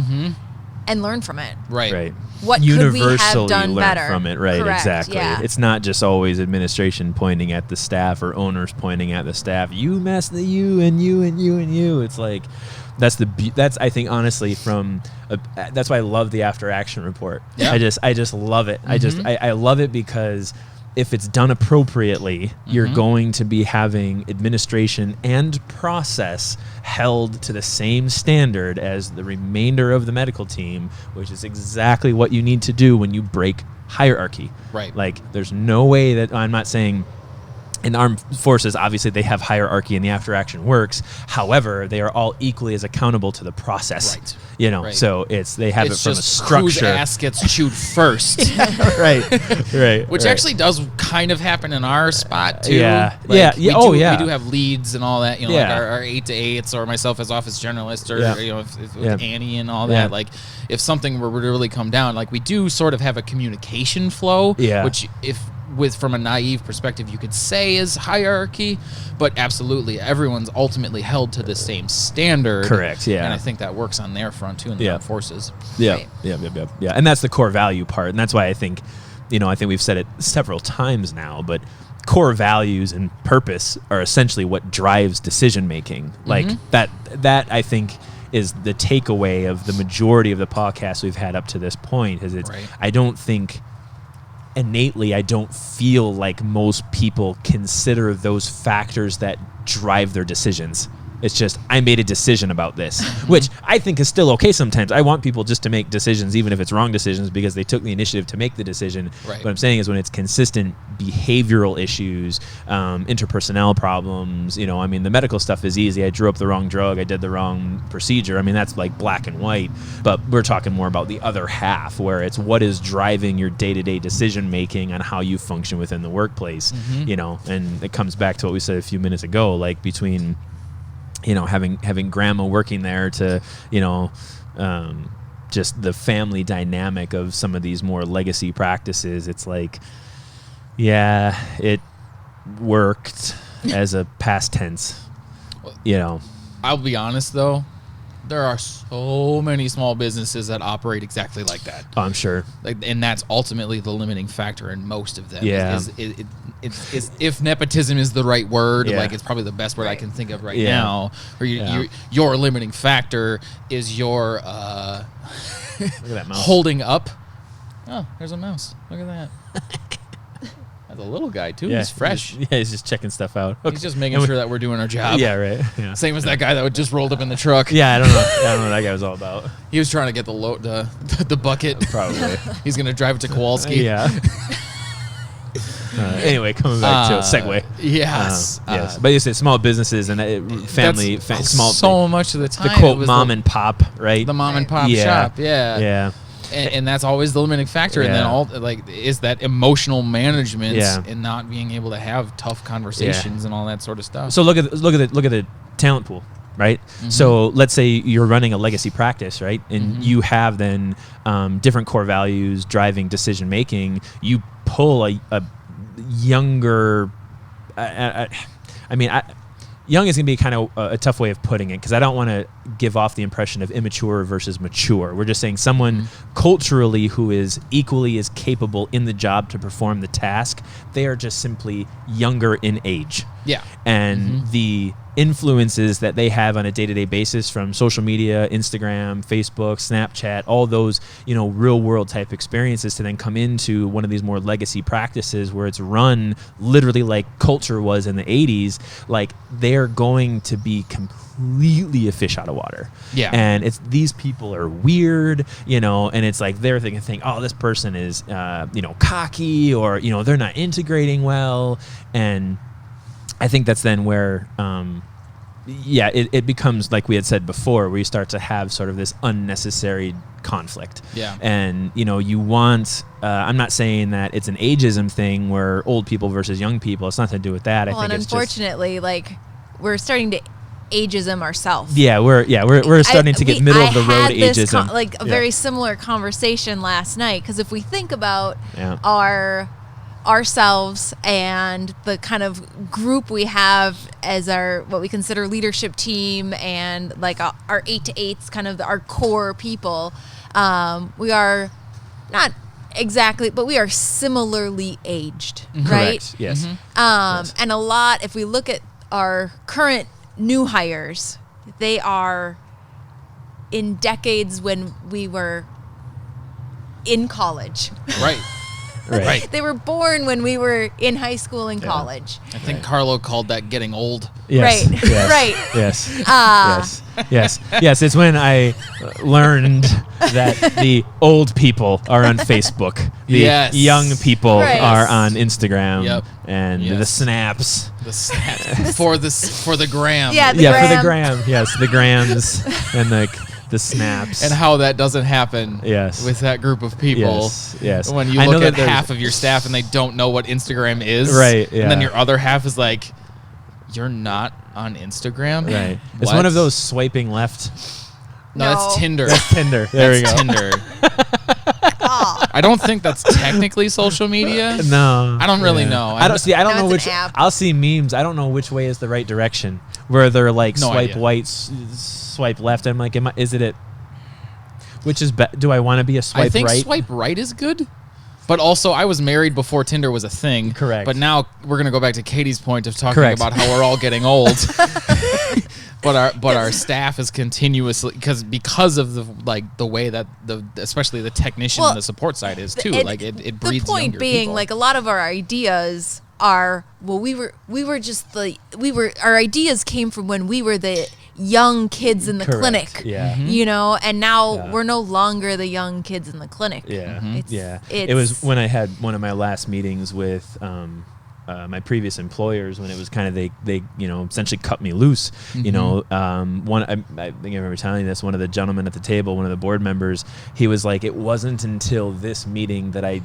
and learn from it. Right. Right. What could we have Universally done learn better? from it, right? Correct, Exactly. yeah. It's not just always administration pointing at the staff or owners pointing at the staff. You messed the you and you and you and you. It's like that's I think honestly that's why I love the after action report. Yeah. I just love it. I love it because if it's done appropriately, you're going to be having administration and process held to the same standard as the remainder of the medical team, which is exactly what you need to do when you break hierarchy. Right. Like, there's no way that I'm not saying in the armed forces, obviously they have hierarchy and the after action works. However, they are all equally as accountable to the process. Right. You know, Right. so they have It's it from a just whose structure. ass gets chewed first. Right. Right. Which right. actually does kind of happen in our spot too. Yeah. Like, Yeah. We Oh, do, yeah. We do have leads and all that. You know, like Yeah. our 8 to 8s, or myself as office journalist, or Yeah. you know, if Yeah. with Annie and all Yeah. that. Like, if something were to really come down, like we do sort of have a communication flow. Yeah. Which, from a naive perspective, you could say is hierarchy, but absolutely everyone's ultimately held to the same standard. Correct, yeah. And I think that works on their front too in the Yeah. armed forces. Yeah, Right. yeah, and that's the core value part, and that's why I think we've said it several times now, but core values and purpose are essentially what drives decision making. Like that I think is the takeaway of the majority of the podcasts we've had up to this point. Is it's Right. I don't feel like most people consider those factors that drive their decisions. It's just, I made a decision about this, which I think is still okay sometimes. I want people just to make decisions, even if it's wrong decisions, because they took the initiative to make the decision. Right. What I'm saying is when it's consistent behavioral issues, interpersonnel problems, the medical stuff is easy. I drew up the wrong drug. I did the wrong procedure. That's like black and white. But we're talking more about the other half, where it's what is driving your day-to-day decision making on how you function within the workplace, and it comes back to what we said a few minutes ago, like between having grandma working there to, just the family dynamic of some of these more legacy practices. It's like, yeah, it worked as a past tense, I'll be honest though, there are so many small businesses that operate exactly like that. Oh, I'm sure. And that's ultimately the limiting factor in most of them. Yeah. Is if nepotism is the right word, Yeah. like it's probably the best word I can think of right Yeah. now. Or your limiting factor is your Look at that mouse. holding up. Oh, there's a mouse. Look at that. That's a little guy too. He's fresh. He's just checking stuff out. He's just making sure that we're doing our job. Yeah, right. Yeah. Same as that guy that just rolled up in the truck. Yeah, I don't know what that guy was all about. He was trying to get the bucket. Probably. He's gonna drive it to Kowalski. Yeah. Anyway, coming back to segue. Yes. Yes. But you said small businesses and family, small. So much of the time. The it quote was mom and pop, right? the mom and pop Yeah. shop. Yeah. Yeah. And that's always the limiting factor. And then Yeah. is that emotional management Yeah. and not being able to have tough conversations and all that sort of stuff. So look at the talent pool, right? So let's say you're running a legacy practice, right? And you have then different core values driving decision making. You pull a younger. Young is gonna be kind of a tough way of putting it, because I don't want to give off the impression of immature versus mature. We're just saying someone culturally who is equally as capable in the job to perform the task. They are just simply younger in age. Yeah. And the influences that they have on a day-to-day basis from social media, Instagram, Facebook, Snapchat, all those, real world type experiences to then come into one of these more legacy practices where it's run literally like culture was in the 80s, like they're going to be completely a fish out of water. Yeah. And it's these people are weird, and it's like they're thinking, oh, this person is cocky, or they're not integrating well. And I think that's then where it becomes, like we had said before, where you start to have sort of this unnecessary conflict. Yeah. And you want I'm not saying that it's an ageism thing where old people versus young people. It's nothing to do with that. Well, I think and it's unfortunately, like we're starting to ageism ourselves. Yeah, we're starting to get middle of the road ageism. A very similar conversation last night, because if we think about ourselves and the kind of group we have as our what we consider leadership team, and like our 8 to 8s, kind of our core people, we are not exactly, but we are similarly aged, right? Correct. Yes. Yes. And a lot, if we look at our current new hires, they are in decades when we were in college. Right. Right. They were born when we were in high school and college. I think Carlo called that getting old. Yes. Right. Yes. Right. Yes. Yes. It's when I learned that the old people are on Facebook. The young people are on Instagram. Yep. And the snaps. The snaps for the gram. Yeah, For the gram. Yes, the grams and the snaps. And how that doesn't happen with that group of people. Yes. When you look at half of your staff and they don't know what Instagram is. Right, yeah. And then your other half is like, you're not on Instagram? Right. It's one of those swiping left. No, that's Tinder. That's Tinder. There we go. Tinder. I don't think that's technically social media. No. I don't really know. I don't know which. App. I'll see memes. I don't know which way is the right direction. Where they're like swipe idea. right, swipe left. I'm like, is it? Which is do I want to be a swipe right? I think swipe right is good. But also, I was married before Tinder was a thing. Correct. But now we're gonna go back to Katie's point of talking about how we're all getting old. But our staff is continuously because of the way that especially the technician and the support side is too. It breeds. The point being, people. like a lot of our ideas are our ideas came from when we were the young kids in the clinic. Yeah. And now we're no longer the young kids in the clinic. Yeah. It was when I had one of my last meetings with my previous employers, when it was kind of they essentially cut me loose. I think I remember telling this, one of the gentlemen at the table, one of the board members, he was like, it wasn't until this meeting that I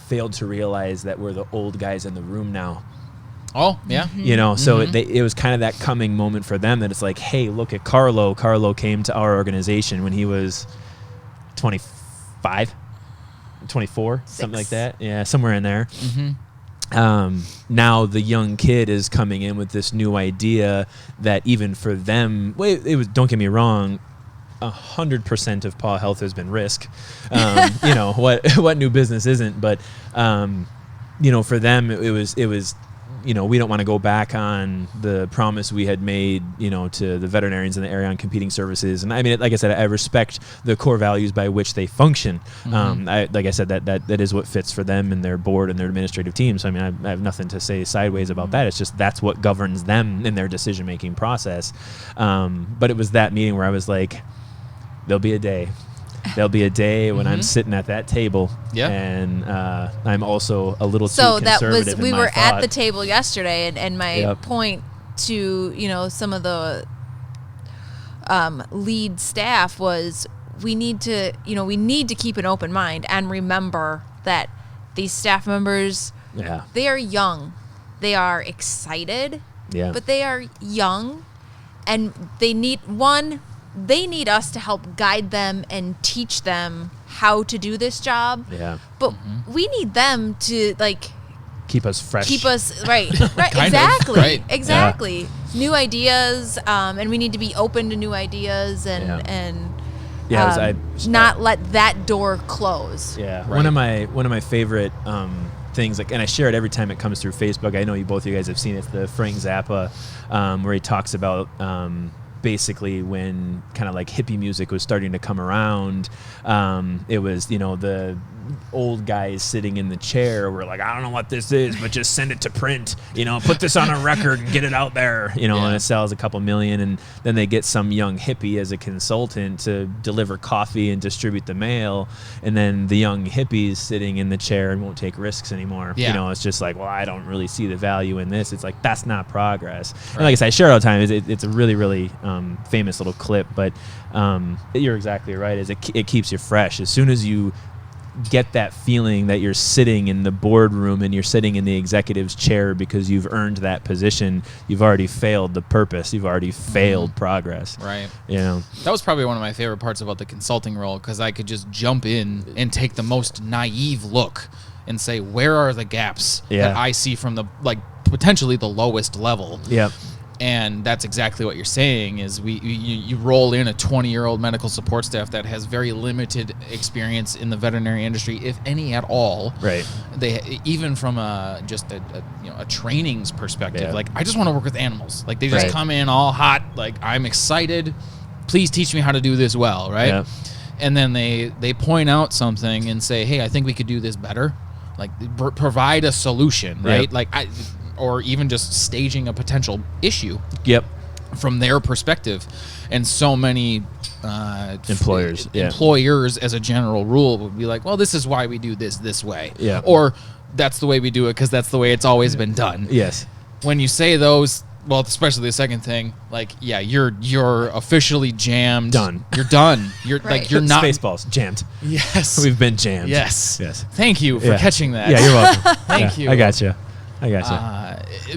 failed to realize that we're the old guys in the room now. Oh, yeah. So it was kind of that coming moment for them that it's like, hey, look at Carlo. Carlo came to our organization when he was 25, 24, something like that. Yeah, somewhere in there. Now the young kid is coming in with this new idea that even for them, don't get me wrong, 100% of PAW Health has been risk. What new business isn't, but for them it was we don't want to go back on the promise we had made, to the veterinarians in the area on competing services. And I mean, like I said, I respect the core values by which they function. Like I said, that is what fits for them and their board and their administrative team. So I mean, I have nothing to say sideways about that. It's just that's what governs them in their decision-making process. But it was that meeting where I was like, there'll be a day when I'm sitting at that table, and I'm also a little too conservative. We were at the table yesterday, and my point to some of the lead staff was we need to keep an open mind and remember that these staff members, they are young, they are excited, but they are young, and they need us to help guide them and teach them how to do this job. Yeah. But we need them to keep us fresh. Keep us right. Kind of, Exactly. right. Exactly. New ideas, and we need to be open to new ideas and not let that door close. Yeah, Right. one of my favorite things, like, and I share it every time it comes through Facebook. I know both of you guys have seen it. It's the Frank Zappa, where he talks about basically when kind of like hippie music was starting to come around. It was the old guys sitting in the chair were like, I don't know what this is, but just send it to print. Put this on a record and get it out there. And it sells a couple million, and then they get some young hippie as a consultant to deliver coffee and distribute the mail, and then the young hippie's sitting in the chair and won't take risks anymore. Yeah. It's just like, well, I don't really see the value in this. It's like, that's not progress. Right. And like I said, I share it all the time. It's a really, really famous little clip, but you're exactly right. It keeps you fresh. As soon as you get that feeling that you're sitting in the boardroom and you're sitting in the executive's chair because you've earned that position, you've already failed the purpose. You've already failed progress. Right. That was probably one of my favorite parts about the consulting role, because I could just jump in and take the most naive look and say, where are the gaps that I see from the potentially the lowest level? Yep. And that's exactly what you're saying, is you roll in a 20-year-old medical support staff that has very limited experience in the veterinary industry, if any at all. Right. They, even from a trainings perspective, I just want to work with animals. They just come in all hot, I'm excited. Please teach me how to do this well, right? Yeah. And then they point out something and say, hey, I think we could do this better. Provide a solution, right? Yep. Or even just staging a potential issue. Yep. From their perspective. And so many employers as a general rule would be like, well, this is why we do this way. Yeah. Or that's the way we do it because that's the way it's always been done. Yes. When you say those, well, especially the second thing, you're officially jammed. Done. You're done. You're you're not. Spaceballs jammed. Yes. We've been jammed. Yes. Yes. Thank you for catching that. Yeah, you're welcome. Thank you. I got you.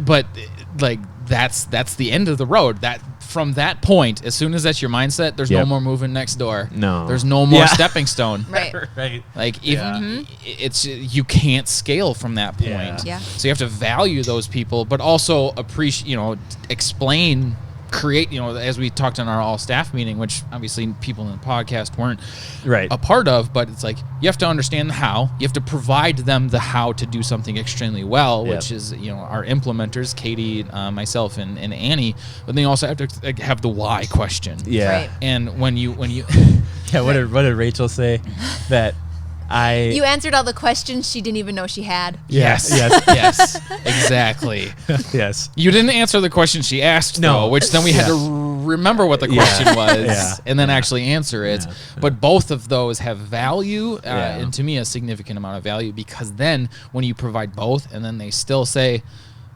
But that's the end of the road. That from that point, as soon as that's your mindset, there's no more moving next door. No. There's no more stepping stone. Right. Right. It's you can't scale from that point. Yeah. So you have to value those people, but also appreciate, explain, create, as we talked in our all staff meeting, which obviously people in the podcast weren't a part of, but it's you have to understand the how. You have to provide them the how to do something extremely well, which is, our implementers, Katie, myself, and Annie. But then you also have to have the why question. Yeah. Right. And when you yeah, what did Rachel say? That you answered all the questions she didn't even know she had. Yes. Exactly. Yes. You didn't answer the question she asked, though, which then we had to remember what the question was and then actually answer it. Yeah. But both of those have value, and to me, a significant amount of value, because then when you provide both and then they still say,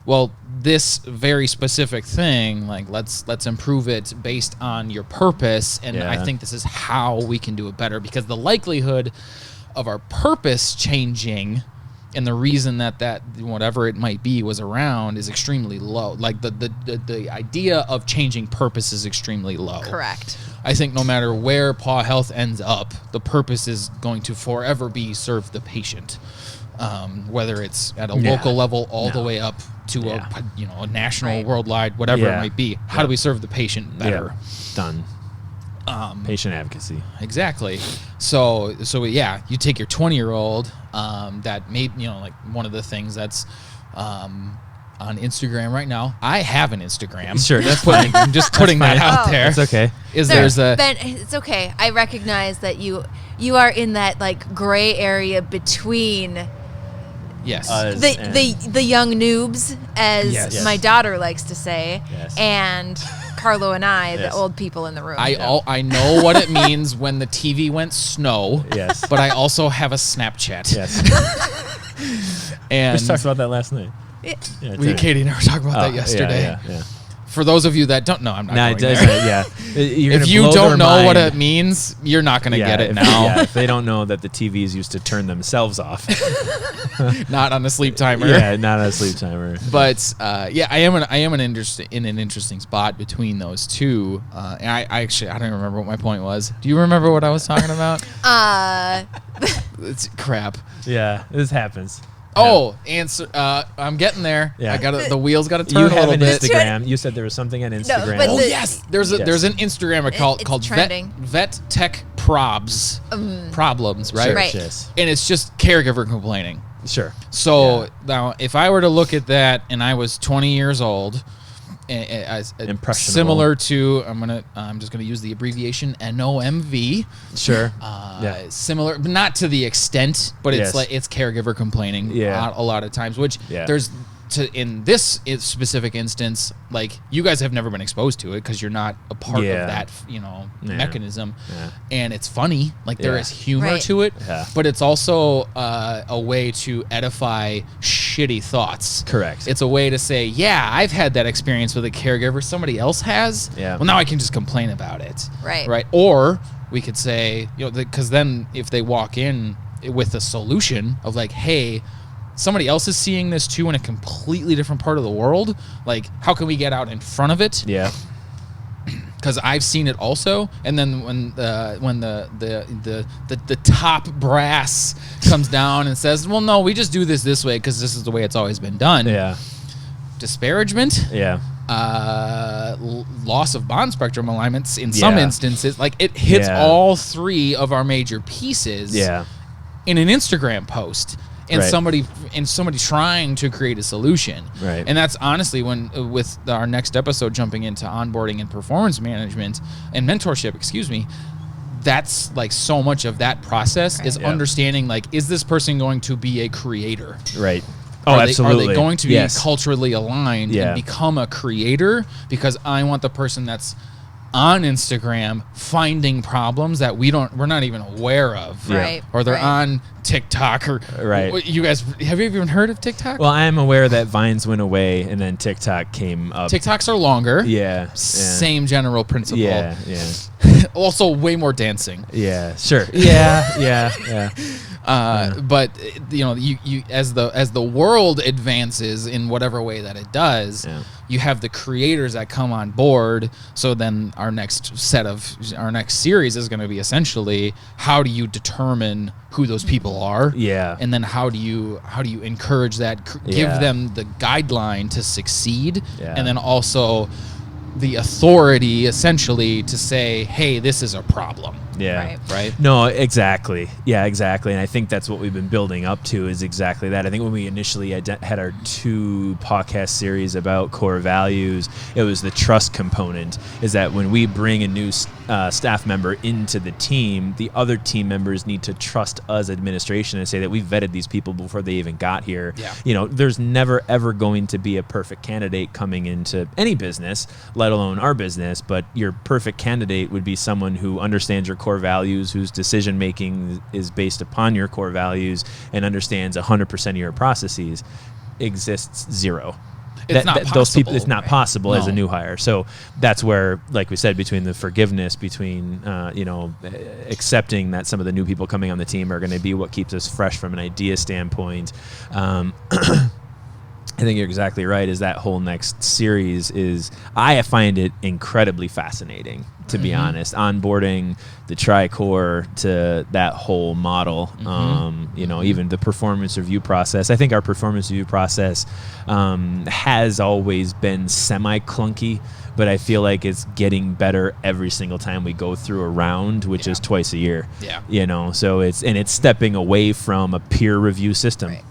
well, this very specific thing, let's improve it based on your purpose, and I think this is how we can do it better, because the likelihood of our purpose changing and the reason that whatever it might be was around is extremely low. The idea of changing purpose is extremely low. Correct. I think no matter where PAW Health ends up, the purpose is going to forever be serve the patient, whether it's at a local level all the way up to a national, worldwide, whatever it might be. How do we serve the patient better? Done. Patient advocacy. Exactly. So you take your 20-year-old that made, one of the things that's on Instagram right now. I have an Instagram. Sure, that's fine. I'm just putting that out there. It's okay. Ben, it's okay. I recognize that you are in that gray area between the young noobs, as my daughter likes to say, and Carlo and I, the old people in the room. I know what it means when the TV went snow. Yes. But I also have a Snapchat. Yes. And we just talked about that last night. Katie and I were talking about that yesterday. Yeah. For those of you that don't know, I'm not going there. If you don't know what it means, you're not going to get it now. If they don't know that the TVs used to turn themselves off. Not on a sleep timer. Yeah, not on a sleep timer. But I am in an interesting spot between those two. And I don't remember what my point was. Do you remember what I was talking about? It's crap. Yeah, this happens. Oh, answer. I'm getting there. Yeah. I got the wheels got to turn You a have little an bit. Instagram. You said there was something on Instagram. but Oh the- yes, there's an Instagram account It's called trending. Vet Tech Probs Problems, right? Sure, Right. yes. And it's just caregiver complaining. Sure. So Yeah. now, if I were to look at that, and I was 20 years old, Impressionable. similar to I'm just gonna use the abbreviation NOMV. Sure. Similar, but not to the extent, but it's Yes. like it's caregiver complaining Yeah. a lot of times, which Yeah. there's in this specific instance, like you guys have never been exposed to it because you're not a part Yeah. of that, mechanism, Yeah. and it's funny, like there Yeah. is humor Right. to it, Yeah. but it's also a way to edify shitty thoughts. Correct. It's a way to say, yeah, I've had that experience with a caregiver, somebody else has. Yeah. Well, now I can just complain about it. Right. Right. Or we could say, because then if they walk in with a solution of like, hey, somebody else is seeing this too in a completely different part of the world, like how can we get out in front of it? Yeah. Because I've seen it also, and then when the top brass comes down and says, well, no, we just do this way because this is the way it's always been done. Yeah. Disparagement. Yeah. Loss of bond spectrum alignments in some Yeah. instances, like it hits Yeah. all three of our major pieces Yeah. in an Instagram post, and Right. somebody trying to create a solution. Right. And that's honestly when with our next episode jumping into onboarding and performance management and mentorship, that's like so much of that process is Yeah. understanding, like, is this person going to be a creator? Right. Oh, Are absolutely. they going to be Yes. culturally aligned Yeah. and become a creator? Because I want the person that's on Instagram finding problems that we're not even aware of. Right. Or they're right. on TikTok or Right. You guys, have you even heard of TikTok? Well, I am aware that Vines went away and then TikTok came up. TikToks are longer. Yeah. Same general principle. Yeah. Yeah. Also way more dancing. Yeah. Sure. Yeah. Yeah. Yeah. But you as the world advances in whatever way that it does, Yeah. you have the creators that come on board. So then our next series is going to be essentially, how do you determine who those people are? Yeah. And then how do you encourage that, give Yeah. them the guideline to succeed, Yeah. and then also the authority essentially to say, hey, this is a problem. Yeah. Right. No, exactly. Yeah, exactly. And I think that's what we've been building up to, is exactly that. I think when we initially had our 2 podcast series about core values, it was the trust component, is that when we bring a new staff member into the team, the other team members need to trust us, administration, and say that we've vetted these people before they even got here. Yeah. There's never, ever going to be a perfect candidate coming into any business, let alone our business, but your perfect candidate would be someone who understands your core values, whose decision making is based upon your core values, and understands 100% of your processes. Exists zero. It's not Those people, possible. it's not possible as a No. new hire. So that's where, like we said, between the forgiveness, between accepting that some of the new people coming on the team are going to be what keeps us fresh from an idea standpoint. I think you're exactly right. Is that whole next series I find it incredibly fascinating, to be honest. Onboarding the Tri-Core to that whole model, even the performance review process. I think our performance review process has always been semi-clunky, but I feel like it's getting better every single time we go through a round, which is twice a year. Yeah. So it's stepping away from a peer review system. Right.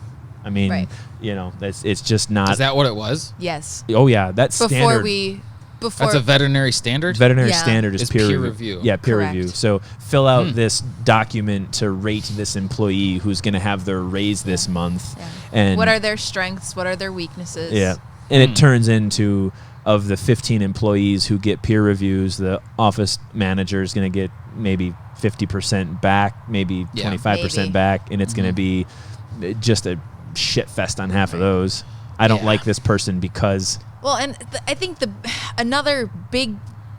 I mean, Right. it's just not. Is that what it was? Yes. Oh yeah, that's standard. Before That's a veterinary standard? Veterinary Yeah. standard is Is peer peer review. review. Yeah, peer Correct. review. So fill out this document to rate this employee who's going to have their raise this month. Yeah. And what are their strengths? What are their weaknesses? yeah, and it turns into, of the 15 employees who get peer reviews, the office manager is going to get maybe 50% back, maybe Yeah. 25% Maybe. back, and it's going to be just a shit fest on half of those. I don't Yeah. like this person because. Well, and I think another big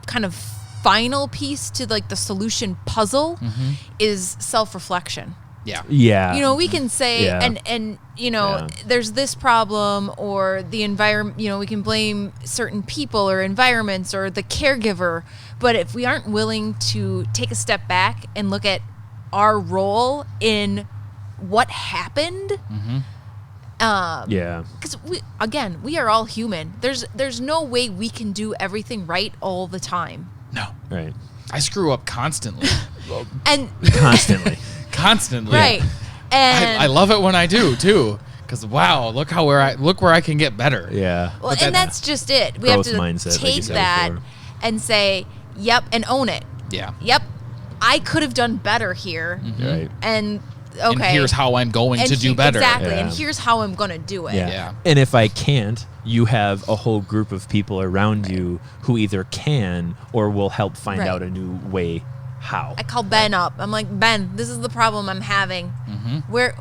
kind of final piece to like the solution puzzle is self-reflection. Yeah. Yeah. We can say, Yeah. and Yeah. there's this problem, or the environment, we can blame certain people or environments or the caregiver. But if we aren't willing to take a step back and look at our role in what happened, Yeah. Because we are all human. There's no way we can do everything right all the time. No. Right. I screw up constantly. And Constantly. right. And I love it when I do too. Because wow, look where I can get better. Yeah. well, and that's just it. We have to mindset, like you take said that before. and say, yep, and own it. Yeah. Yep, I could have done better here. Right. And okay, And here's how I'm going to do better. Exactly, Yeah. and here's how I'm gonna do it. Yeah. Yeah. And if I can't, you have a whole group of people around you who either can or will help find Right. out a new way how. I call Ben up. I'm like, Ben, this is the problem I'm having. Mm-hmm. Where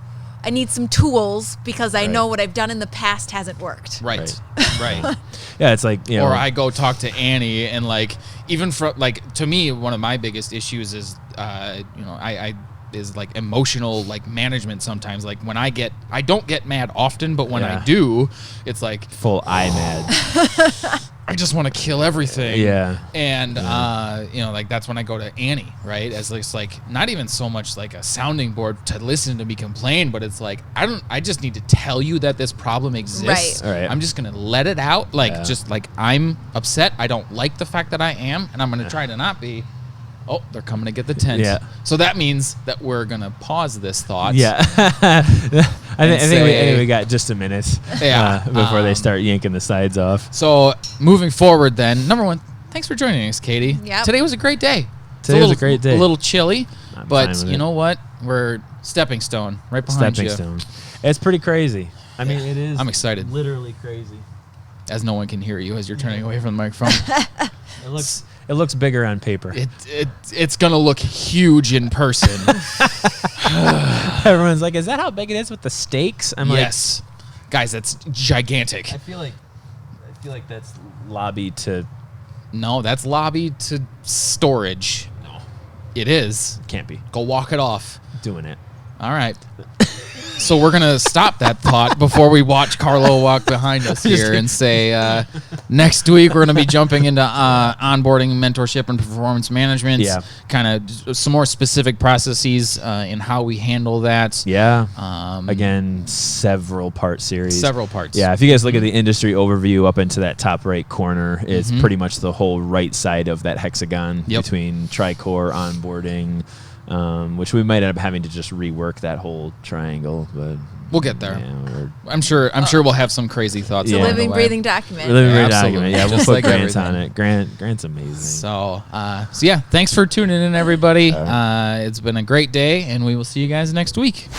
I need some tools because I Right. know what I've done in the past hasn't worked. Right. Right. Yeah, it's like, you know, Or I go talk to Annie, and like, even from like, to me, one of my biggest issues is I is like emotional like management sometimes. Like when I don't get mad often, but when Yeah. I do, it's like full eye mad. I just want to kill everything. Yeah. And like that's when I go to Annie, right? As like not even so much like a sounding board to listen to me complain, but it's like I just need to tell you that this problem exists. Right. Right. I'm just gonna let it out. Like Yeah. just like I'm upset. I don't like the fact that I am, and I'm gonna try to not be. Oh, they're coming to get the tent. Yeah. So that means that we're gonna pause this thought. Yeah. I think we got just a minute Yeah. before they start yanking the sides off. So moving forward, then number one, thanks for joining us, Katie. Yep. Today was a great day. It's Today was a great day. A little chilly, I'm fine but with you it. know what? We're stepping stone right behind Stepping you. stone. It's pretty crazy. I mean, it is. I'm excited. Literally crazy. As no one can hear you as you're turning away from the microphone. It looks bigger on paper. It's gonna look huge in person. Everyone's like, "Is that how big it is with the stakes?" I'm Yes, guys, that's gigantic. like, I feel like that's lobby to. No, that's lobby to storage. No, It is. can't be Go walk it off. doing it. All right. So we're going to stop that thought before we watch Carlo walk behind us here and say, next week we're going to be jumping into onboarding, mentorship, and performance management. Yeah. Kind of some more specific processes in how we handle that. Yeah. Um, Again, several part series. Several parts. Yeah, if you guys look at the industry overview up into that top right corner, it's pretty much the whole right side of that hexagon Yep. between Tricor, onboarding, which we might end up having to just rework that whole triangle, but We'll get there. yeah, I'm sure we'll have some crazy thoughts. Yeah. along the Living, way. breathing document. we're living Yeah, right absolutely. document. Yeah, we'll Just put like Grant's everything. on it. Grant's amazing. So yeah, thanks for tuning in, everybody. It's been a great day, and we will see you guys next week.